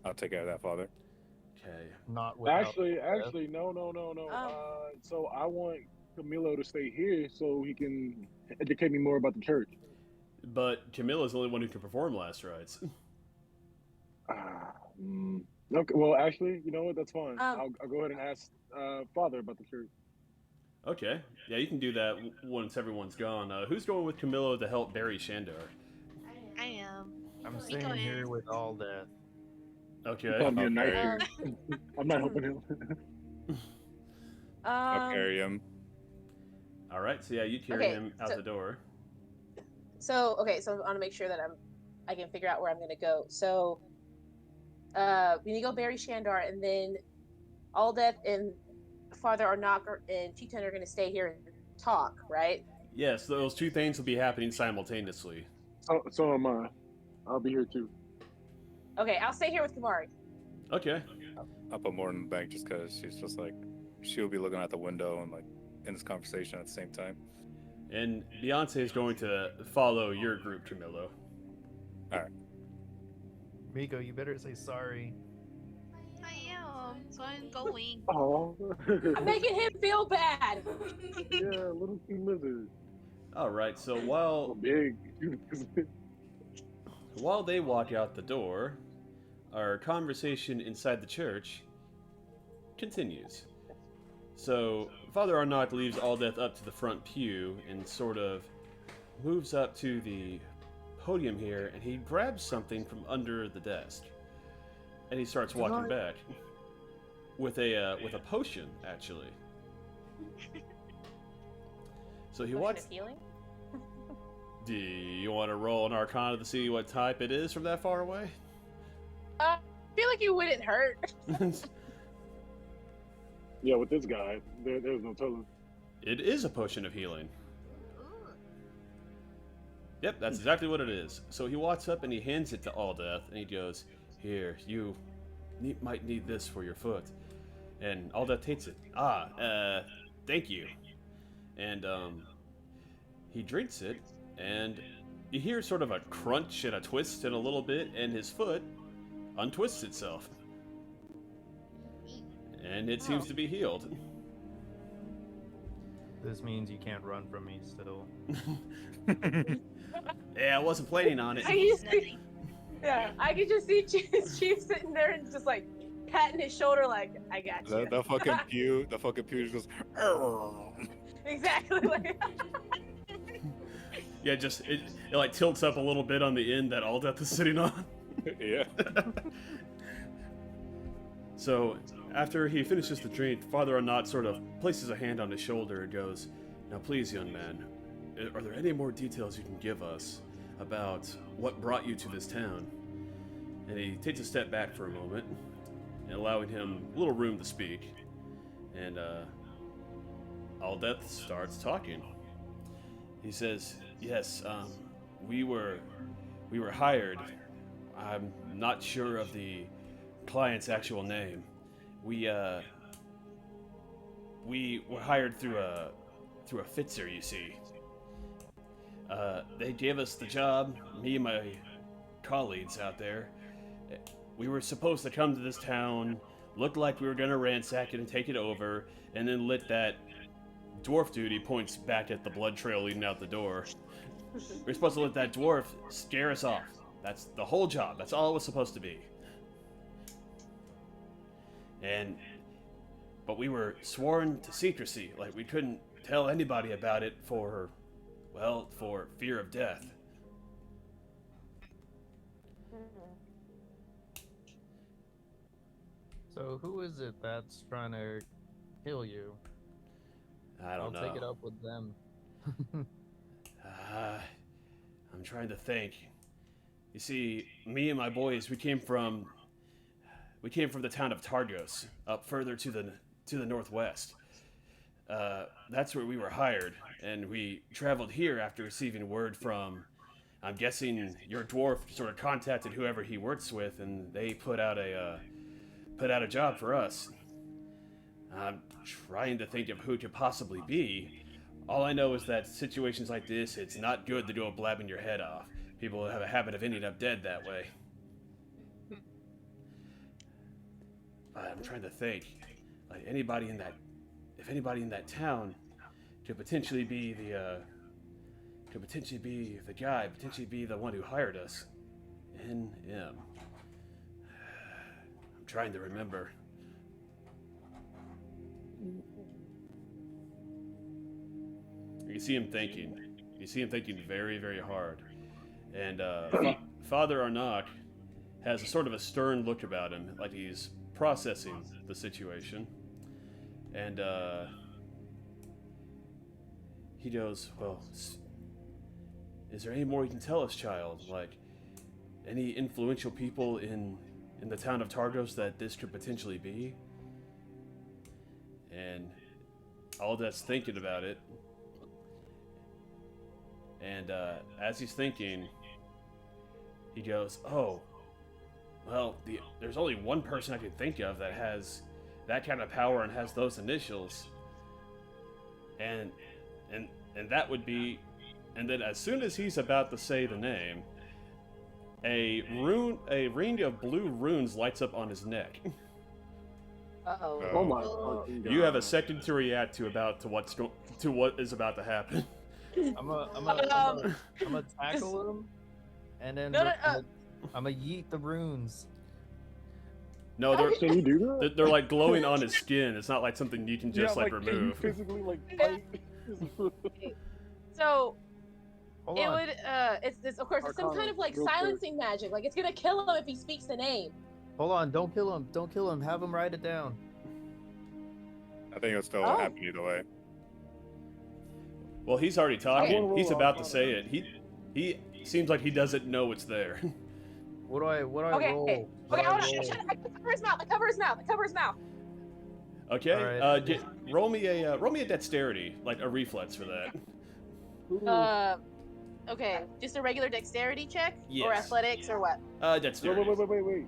I'll take care of that, Father. Okay. Not without Actually, death. no. So I want Camilo to stay here so he can educate me more about the church. But Camilla's the only one who can perform last rites. Okay, well, actually, you know what? That's fine. I'll go ahead and ask Father about the church. Okay. Yeah, you can do that once everyone's gone. Who's going with Camilo to help bury Shandar? I am. I'm Nico staying here is. with all death. Okay. I'll be a knight Okay. here. I'm not helping him. I'll carry him. All right. So yeah, you carry him out the door. So I want to make sure that I can figure out where I'm going to go. So, we need to go bury Shandar, and then All Death and Father Arnok and Chieftain are going to stay here and talk, right? Yes, those two things will be happening simultaneously. So am I. I'll be here too. Okay, I'll stay here with Komari. Okay. I'll put Morda in the bank just because she's just like, she'll be looking out the window and like in this conversation at the same time. And Beyonce is going to follow your group, Camilo. Meeko, you better say sorry. I am. So I'm going. Oh. I'm making him feel bad. Yeah, little sea lizard. All right. So Oh, big. while they walk out the door, our conversation inside the church continues. So Father Arnott leaves All Death up to the front pew and sort of moves up to the podium here, and he grabs something from under the desk, and he starts walking back with a potion, actually. So he Potion walks. of healing? Do you want to roll an Arcana to see what type it is from that far away? I feel like you wouldn't hurt. Yeah, with this guy, there's no telling. It is a potion of healing. Ooh. Yep, that's exactly what it is. So he walks up and he hands it to All Death, and he goes, "Here, you might need this for your foot." And All Death takes it. Thank you. And he drinks it, and you hear sort of a crunch and a twist in a little bit, and his foot untwists itself. And it seems to be healed. This means you can't run from me still. Yeah, I wasn't planning on it. I can just see, Nothing. yeah, I can just see Chief sitting there and just like patting his shoulder, like, "I got you." The fucking pew just goes. Exactly. Like, Yeah, just it like tilts up a little bit on the end that All Death is sitting on. Yeah. So after he finishes the drink, Father Arnott sort of places a hand on his shoulder and goes, "Now please, young man, are there any more details you can give us about what brought you to this town?" And he takes a step back for a moment, and allowing him a little room to speak. And All Death starts talking. He says, "Yes, we were hired. I'm not sure of the client's actual name. We were hired through a Fitzer, you see. They gave us the job, me and my colleagues out there. We were supposed to come to this town, looked like we were gonna ransack it and take it over, and then let that dwarf dude," he points back at the blood trail leading out the door. "We're supposed to let that dwarf scare us off. That's the whole job. That's all it was supposed to be. But we were sworn to secrecy, like we couldn't tell anybody about it for fear of death." So who is it that's trying to kill you? I don't know. I'll take it up with them. I'm trying to think. You see, me and my boys, we came from the town of Targos, up further to the northwest. That's where we were hired, and we traveled here after receiving word from, I'm guessing your dwarf sort of contacted whoever he works with, and they put out put out a job for us. I'm trying to think of who it could possibly be. All I know is that situations like this, it's not good to go blabbing your head off. People have a habit of ending up dead that way. I'm trying to think, like if anybody in that town could potentially be the guy, potentially be the one who hired us. NM. I'm trying to remember. You see him thinking. You see him thinking very, very hard. And Father Arnok has a sort of a stern look about him, like he's processing the situation. And he goes, well, is there any more you can tell us, child? Like, any influential people in the town of Targos that this could potentially be? And all that's thinking about it. And as he's thinking, he goes, oh, well, there's only one person I can think of that has that kind of power and has those initials. And that would be... And then as soon as he's about to say the name, a ring of blue runes lights up on his neck. Uh-oh. Oh my fucking God. You have a second to react to what is about to happen. I'm gonna tackle him, and then I'm gonna yeet the runes. No, Can you do that? they're like glowing on his skin. It's not like something you can just yeah, remove. Can you physically fight? So Hold it on. would it's of course it's some kind of like real quick. silencing magic. Like it's gonna kill him if he speaks the name. Hold on. Don't kill him. Don't kill him. Have him write it down. I think it'll still Oh. happen either way. Well, he's already talking. He's roll about to Arcana. say it. He seems like he doesn't know it's there. What do I Okay. roll? What Okay, do I hold on. roll? Shut up. Cover his mouth. Cover his mouth. Cover his mouth. Okay. Alright. Roll me a dexterity, like a reflex for that. Okay, just a regular dexterity check, or Yes. athletics, or what? Dexterity.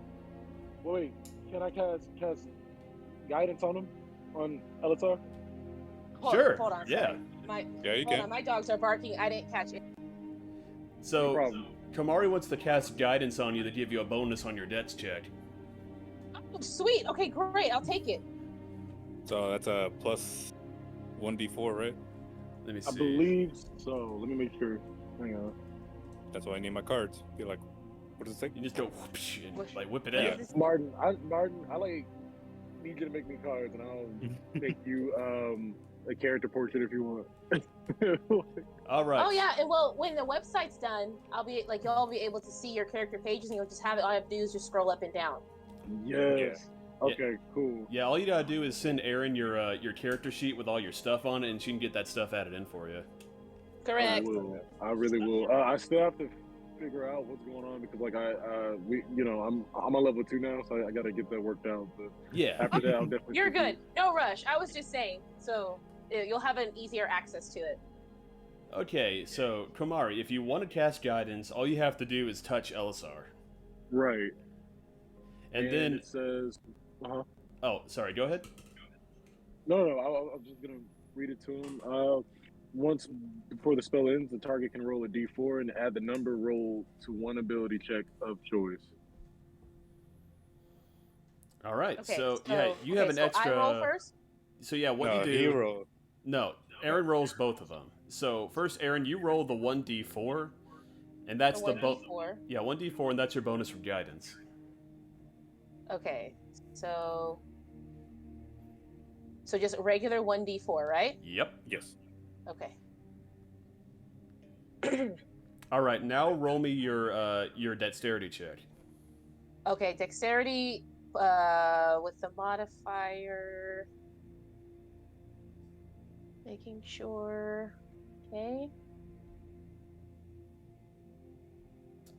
Wait. Can I cast guidance on him? On Ellisar? Sure, Hold on. yeah. Sorry. Yeah, you Hold can. on. My dogs are barking. I didn't catch it. No So problem. Komari wants to cast guidance on you to give you a bonus on your dex check. Oh, sweet. Okay, great. I'll take it. So that's a plus 1d4, right? Let me see. I believe so. Let me make sure. Hang on. That's why I need my cards. Be like, what does it say? You just go whoosh and like whip it Yeah. out. Martin, I need you to make me cards, and I'll make you a character portrait if you want. All right. Oh yeah, and well, when the website's done, you'll be able to see your character pages, and you'll just have it. All you have to do is just scroll up and down. Yes. Okay, cool. Yeah, all you gotta do is send Erin your character sheet with all your stuff on it, and she can get that stuff added in for you. I Correct. will. I really will. I still have to figure out what's going on because, I'm on level 2 now, so I gotta get that worked out. But Yeah. after that, I'll definitely. You're good. No rush. I was just saying, so you'll have an easier access to it. Okay, so Komari, if you want to cast guidance, all you have to do is touch Ellisar, Right. and then it says, oh, sorry, go ahead. No. I'm just gonna read it to him. Once before the spell ends, the target can roll a d4 and add the number rolled to one ability check of choice. All right, Okay. so yeah, you have an extra. I roll first. So yeah, what No, you do? hero. No, Aaron rolls both of them. So first, Aaron, you roll the 1d4, and that's the 1d4. Yeah, 1d4, and that's your bonus from guidance. Okay, so just a regular 1d4, right? Yep. Yes. Okay. All right, now roll me your dexterity check. Okay, dexterity with the modifier. Making sure. Okay.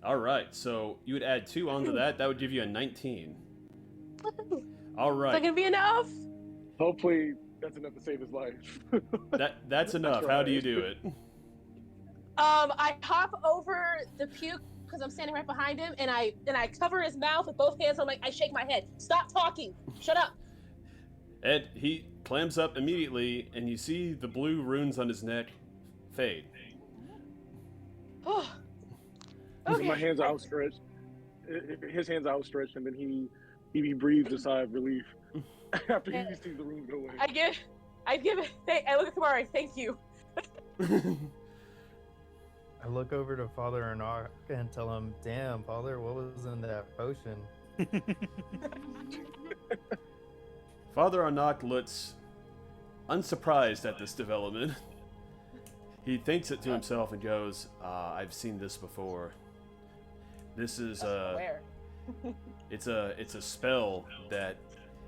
All right, so you would add 2 onto that. That would give you a 19. Woohoo. All Is that right, gonna be enough? Hopefully, that's enough to save his life. that's enough. How do you do it? I hop over the puke because I'm standing right behind him, and I cover his mouth with both hands. I'm like, I shake my head. Stop talking. Shut up. Ed, he clams up immediately, and you see the blue runes on his neck fade. Oh. Okay. My hands are outstretched. His hands are outstretched, and then he breathes a sigh of relief after he sees the runes go away. I look at Komari. Thank you. I look over to Father Arnok and tell him, "Damn, Father, what was in that potion?" Father Arnok looks unsurprised at this development. He thinks it to himself and goes, "I've seen this before. This is it's a spell that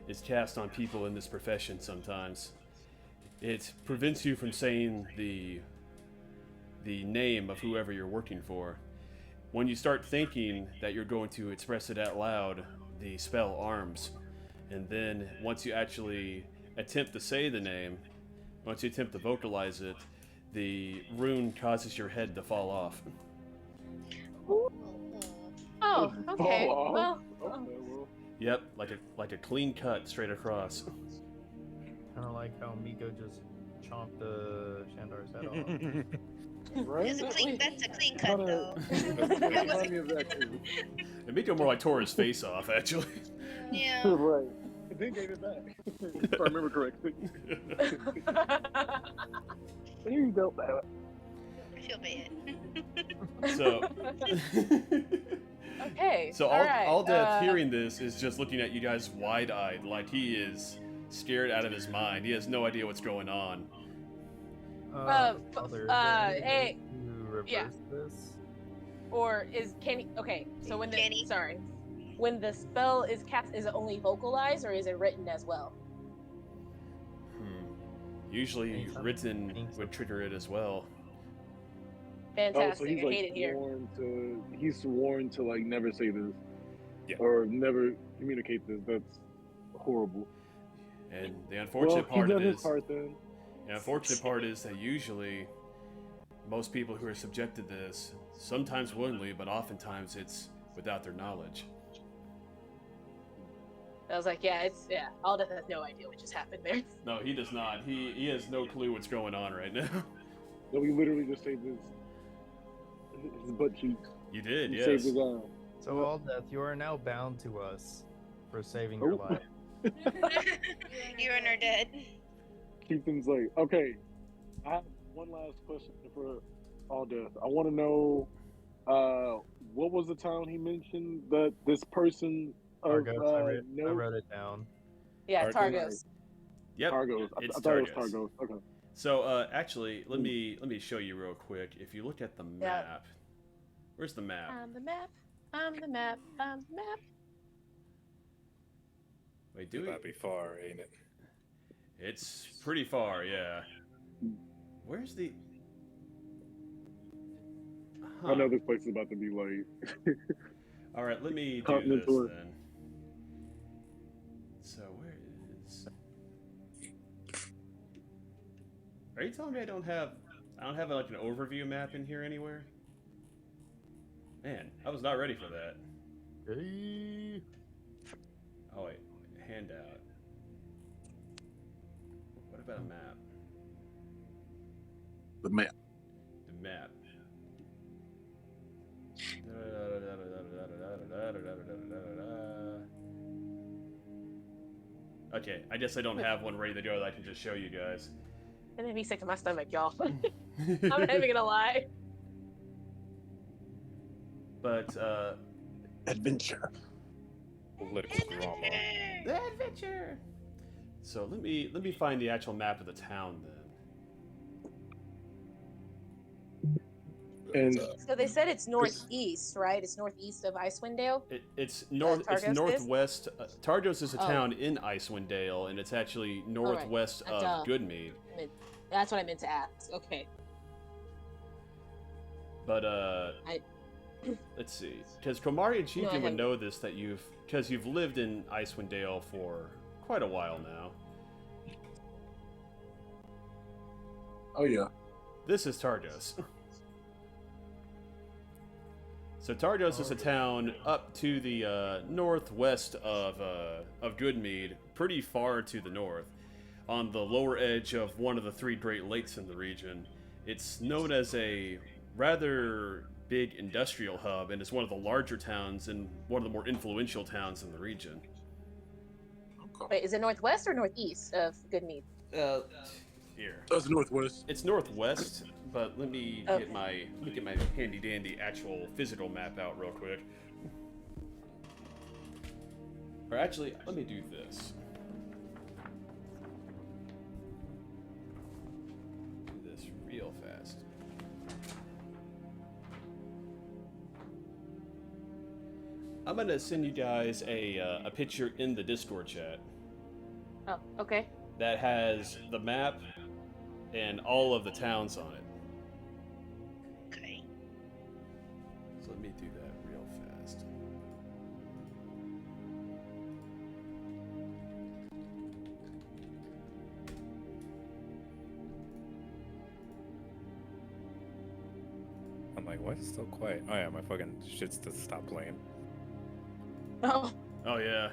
is cast on people in this profession sometimes. It prevents you from saying the name of whoever you're working for. When you start thinking that you're going to express it out loud, the spell arms. And then once you actually attempt to say the name, once you attempt to vocalize it, the rune causes your head to fall off." Oh, okay. Well. Yep, like a clean cut straight across. Kind of like how Meeko just chomped the Shandar's head off. Right? That's a clean cut, though. Remind me of that too. And Meeko more like tore his face off, actually. Yeah. Right. And then gave it back. If I remember correctly. There you go. I feel bad. So. Okay. So all all right, Death hearing this is just looking at you guys wide-eyed, like he is scared out of his mind. He has no idea what's going on. Father, is there any hey, way to reverse this? Or can he? Okay. So when when the spell is cast, is it only vocalized or is it written as well? Usually written would trigger it as well. Fantastic. Oh, so he's I like hate it here. he's sworn to like never say this. Yeah. Or never communicate this. That's horrible. And the unfortunate part he of done it his is, part then. the unfortunate part is that usually most people who are subjected to this, sometimes willingly, but oftentimes it's without their knowledge. I was like, Alden has no idea what just happened there. No, he does not. He has no clue what's going on right now. No, we literally just saved his butt cheeks. You did, We yes. saved his arm. So, Aldeth, you are now bound to us for saving your life. You're in our dead. Chieftain's like, okay, I have one last question for All Death. I want to know, what was the town he mentioned that this person Argos, I knows? wrote it down. Yeah, Argos. Targos. Yep. Targos. I It's thought it was Targos. Targos. Okay. So, actually, let me show you real quick. If you look at the map, where's the map? I'm the map. I'm the map. I'm the map. Wait, It might be far, ain't it? It's pretty far, yeah. Where's the? I know this place is about to be like. All right, let me do Continent this tour. then. So where is? Are you telling me I don't have like an overview map in here anywhere? Man, I was not ready for that. Hey. Oh wait, handout. What about a map? The map. The map. Okay, I guess I don't have one ready to go that I can just show you guys. That made me sick to my stomach, y'all. I'm not even gonna lie. But Adventure. Political drama. the adventure. So let me find the actual map of the town then. And So they said it's northeast, right? It's northeast of Icewind Dale. It's Targos is? northwest. Targos is a town in Icewind Dale, and it's actually northwest Duh. of Good Mead. That's what I meant to ask. Okay. But let's see, because Komari and Chieftain would know this because you've lived in Icewind Dale for quite a while now. oh yeah. This is Targos. So Tardos is a town up to the northwest of Good Mead, pretty far to the north, on the lower edge of one of the 3 Great Lakes in the region. It's known as a rather big industrial hub, and it's one of the larger towns and one of the more influential towns in the region. Wait, is it northwest or northeast of Good Mead? Here. That's northwest. It's northwest, but let me get my handy dandy actual physical map out real quick. Or actually, let me do this. Do this real fast. I'm gonna send you guys a picture in the Discord chat. Oh, okay. That has the map and all of the towns on it. Okay. So let me do that real fast. I'm like, why is it so quiet? Oh yeah, my fucking shit's just stopped playing. Oh. Oh yeah.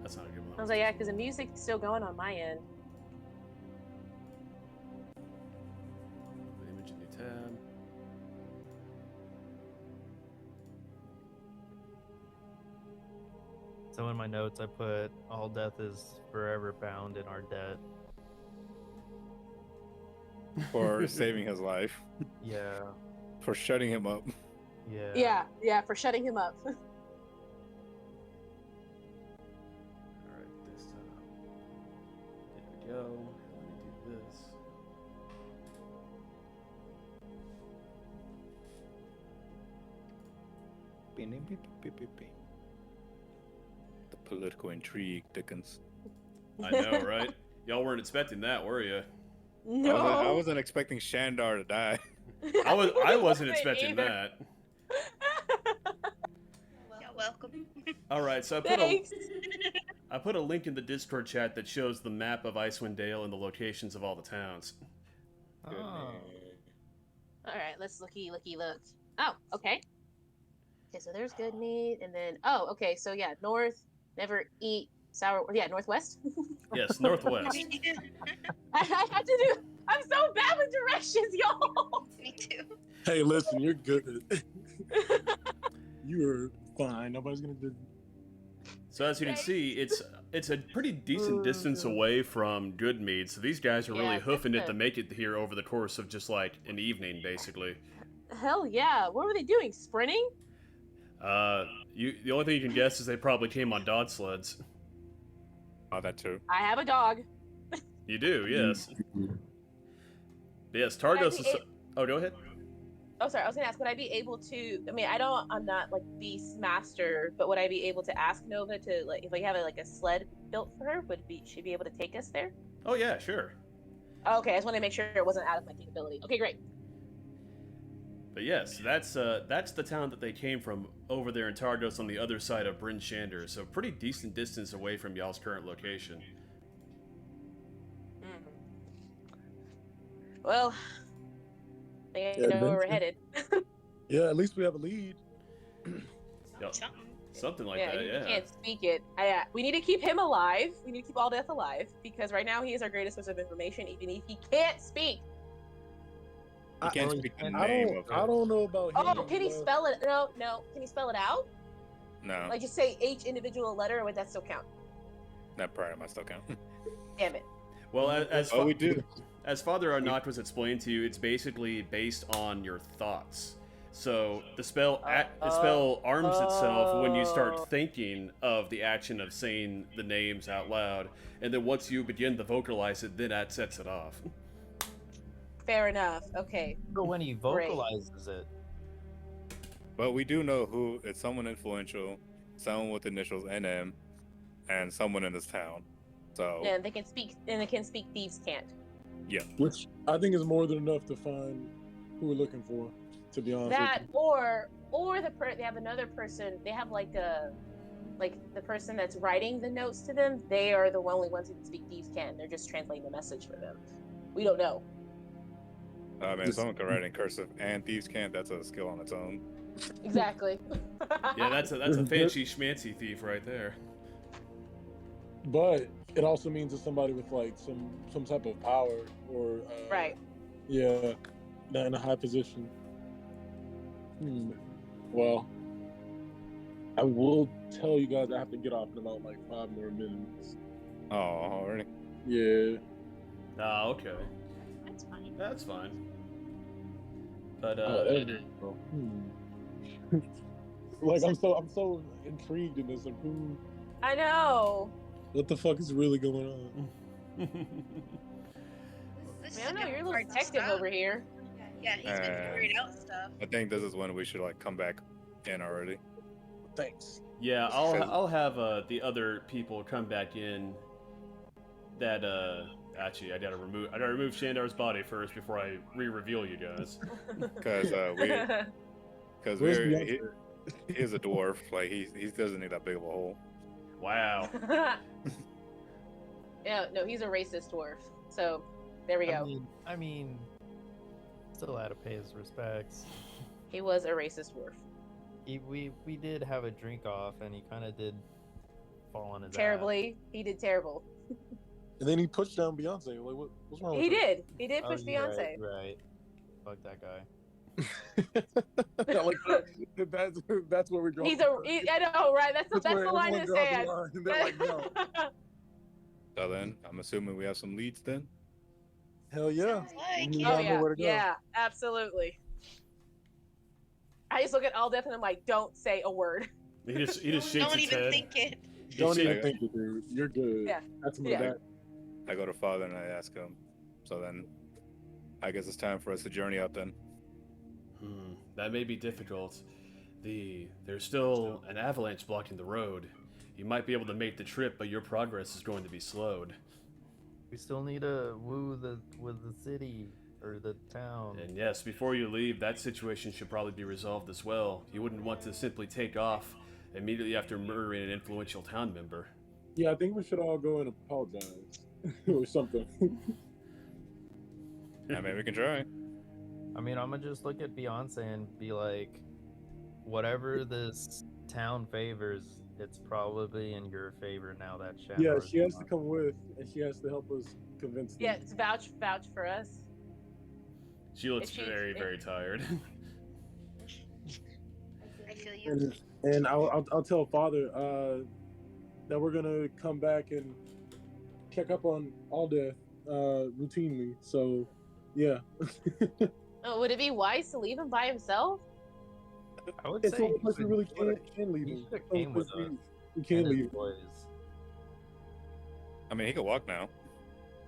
That's not a good one. I was like, yeah, because the music's still going on my end. Image a new tab. So in my notes, I put all death is forever bound in our debt. For saving his life. Yeah. For shutting him up. Yeah. Yeah, for shutting him up. Alright, this time. There we go. Let me do this. The political intrigue, Dickens. I know, right? Y'all weren't expecting that, were you? No. I wasn't expecting Shandar to die. I wasn't expecting either. that. You're welcome. All right, so Thanks. I put a link in the Discord chat that shows the map of Icewind Dale and the locations of all the towns. Oh. All right, let's looky look. Oh, okay. Okay, so there's Good Mead, and then okay, so yeah, north, never eat sour. Yeah, northwest. Yes, northwest. I have to do. I'm so bad with directions, y'all. Me too. Hey, listen, you're good. You're fine. Nobody's gonna do. So as you can see, it's a pretty decent distance away from Good Mead. So these guys are really hoofing it to make it here over the course of just like an evening, basically. Hell yeah! What were they doing? Sprinting? The only thing you can guess is they probably came on dog sleds. Oh, that too. I have a dog. You do, yes. Yes, Tardos is. Oh, go ahead. Oh, sorry. I was gonna ask, would I be able to? I mean, I'm not like Beast Master, but would I be able to ask Nova to like, if I have a sled built for her, she be able to take us there? Oh yeah, sure. Okay, I just wanted to make sure it wasn't out of my capability. Okay, great. But yes, that's the town that they came from over there in Tardos on the other side of Bryn Shander, so pretty decent distance away from y'all's current location. Well, I think I know where we're headed. Yeah, at least we have a lead. Yep. Something like Yeah, that, yeah. he can't speak it. We need to keep him alive. We need to keep All Death alive, because right now he is our greatest source of information, even if he can't speak. You can't speak the I name of it. don't know about him. Oh, can he spell it? No. Can he spell it out? No. Like just say each individual letter, or would that still count? That probably might still count. Damn it. Well, we do. As Father Arnott was explained to you, it's basically based on your thoughts. So the spell arms itself when you start thinking of the action of saying the names out loud, and then once you begin to vocalize it, then that sets it off. Fair enough. Okay. But when he vocalizes it. But we do know who. It's someone influential, someone with initials NM, and someone in this town. So. And they can speak. And they can speak. Thieves can't. Yeah. Which I think is more than enough to find who we're looking for. To be honest. That or they have another person. They have like the person that's writing the notes to them. They are the only ones who can speak. Thieves can. They're just translating the message for them. We don't know. I mean, someone can write in cursive and thieves can't. That's a skill on its own. Exactly. Yeah, that's a fancy schmancy thief right there. But it also means it's somebody with like some type of power or Right. Yeah, in a high position. Well, I will tell you guys I have to get off in about like 5 more minutes. Oh, already? Yeah. Ah, okay. That's fine. That's fine. But like I'm so intrigued in this. Like, I know. what the fuck is really going on? This Man, I know is you're a little hard detective stuff. over here. Yeah, he's been figuring out stuff. I think this is when we should like come back in already. Thanks. yeah, I'll have the other people come back in. That actually I gotta remove Shandar's body first before I re-reveal you guys. Because he's a dwarf. Like he doesn't need that big of a hole. Wow. Yeah, no, he's a racist dwarf. So there we go. I mean, still had to pay his respects. He was a racist dwarf. We did have a drink off, and he kind of did fall on his Terribly. He did terrible. And then he pushed down Beyonce. Like, what's wrong with He that? did. He did push Beyonce. Right. Fuck that guy. Yeah, like, that's where we're going. I know, right? That's the line in the sand. They're like, no. So then, I'm assuming we have some leads then. Hell yeah. Sounds like You it. gotta Oh know yeah, where to go. yeah, absolutely. I just look at All Death and I'm like, don't say a word. He just shakes Don't his even head. think it. Don't Yeah. even think it, dude. You're good. Yeah. That's my Yeah. dad. I go to father and I ask him. So then, I guess it's time for us to journey out then. That may be difficult. There's still an avalanche blocking the road. You might be able to make the trip, but your progress is going to be slowed. We still need to woo with the city or the town. And yes, before you leave, that situation should probably be resolved as well. You wouldn't want to simply take off immediately after murdering an influential town member. Yeah, I think we should all go and apologize or something. I mean, we can try. I mean, I'm gonna just look at Beyonce and be like, whatever this town favors, it's probably in your favor now that Shandor. Yeah, she has to come with, and she has to help us convince them. Yeah, it's vouch for us. She looks If she- very, if- very tired. I feel you. And I'll tell Father that we're gonna come back and check up on All Death routinely. So, yeah. Oh, would it be wise to leave him by himself? I would It's say the only place we really can leave he him. should've came with us. We can and his leave him. boys. I mean, he can walk now.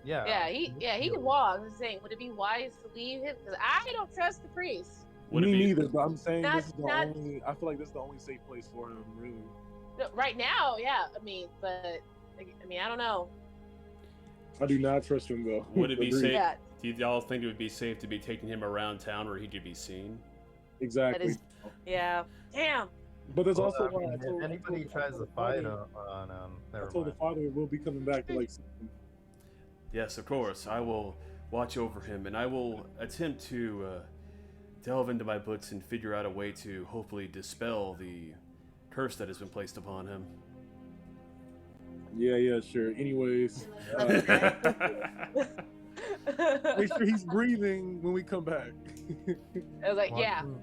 Yeah. Yeah, he can walk. I'm saying, would it be wise to leave him? Because I don't trust the priest. Would it Me be- neither, but I'm saying Not- this is the not- only. I feel like this is the only safe place for him, really. No, right now, yeah. I mean, but I don't know. I do not trust him though. Would it be Agreed. safe? Yeah, Do y'all think it would be safe to be taking him around town where he could be seen? Exactly. that is. Yeah. Damn. But there's Well, also I mean, why I told- if anybody I told- tries I to told the fight father- on I never told the mind. father we'll be coming back to like. Yes, of course. I will watch over him, and I will attempt to delve into my books and figure out a way to hopefully dispel the curse that has been placed upon him. Yeah, sure. Anyways, make sure he's breathing when we come back. I was like, Watch yeah. him-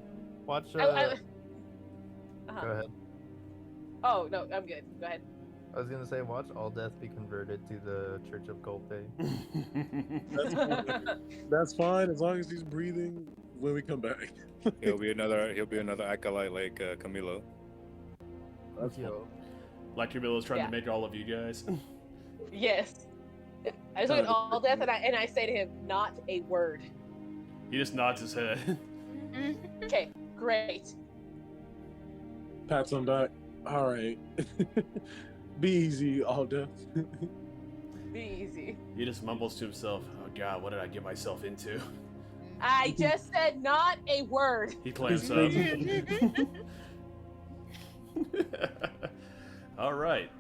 Watch. Uh-huh. Go ahead. Oh no, I'm good. Go ahead. I was gonna say, watch All Death be converted to the Church of Colpe. That's fine. That's fine as long as he's breathing when we come back. He'll be another acolyte like Camilo. That's fine. Like Camilo's trying Yeah. to make all of you guys. Yes. I just look at All Death and I say to him, not a word. He just nods his head. Okay, great. Pats on back. All right. Be easy, All Death. Be easy. He just mumbles to himself, "Oh God, what did I get myself into?" I just said not a word. He clamps up. All right.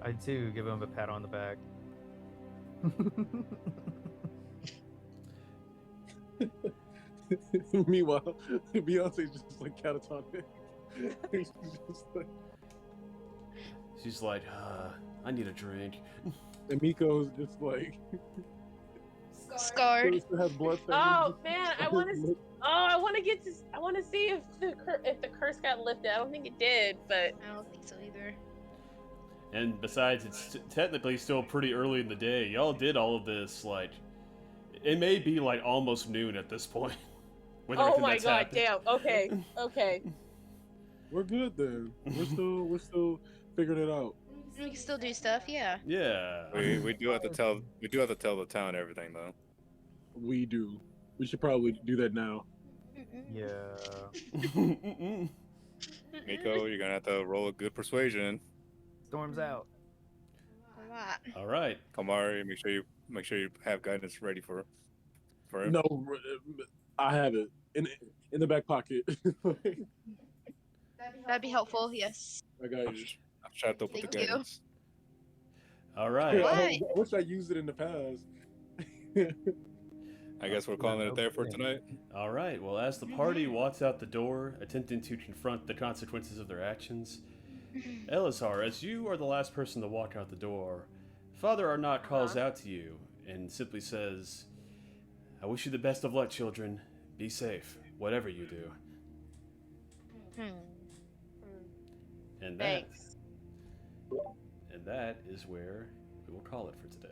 I too give him a pat on the back. Meanwhile, Beyonce's just like catatonic. She's like, I need a drink. And Meeko's just like Scarred. still has blood stains. Oh man, I want to. Oh, I want to get to. I want to see if the curse got lifted. I don't think it did, but I don't think so either. And besides, it's technically still pretty early in the day. Y'all did all of this, like, it may be like almost noon at this point. with oh everything my that's god, happened. damn. Okay, okay. We're good then. We're still figuring it out. We can still do stuff, yeah. Yeah. We do have to tell the town everything though. We do. We should probably do that now. Yeah. Meeko, you're gonna have to roll a good persuasion. Storm's out. A lot. All right. Komari, make sure you have guidance ready for him. No, I have it in the back pocket. That'd be helpful, yes. I got you. I'm strapped up with the Thank you. guidance. All right. What? I wish I used it in the past. I guess we're calling it there for tonight. All right. Well, as the party walks out the door, attempting to confront the consequences of their actions, Ellisar, as you are the last person to walk out the door, Father Arnott calls out to you and simply says, I wish you the best of luck, children. Be safe, whatever you do. And that, Thanks. and that is where we will call it for today.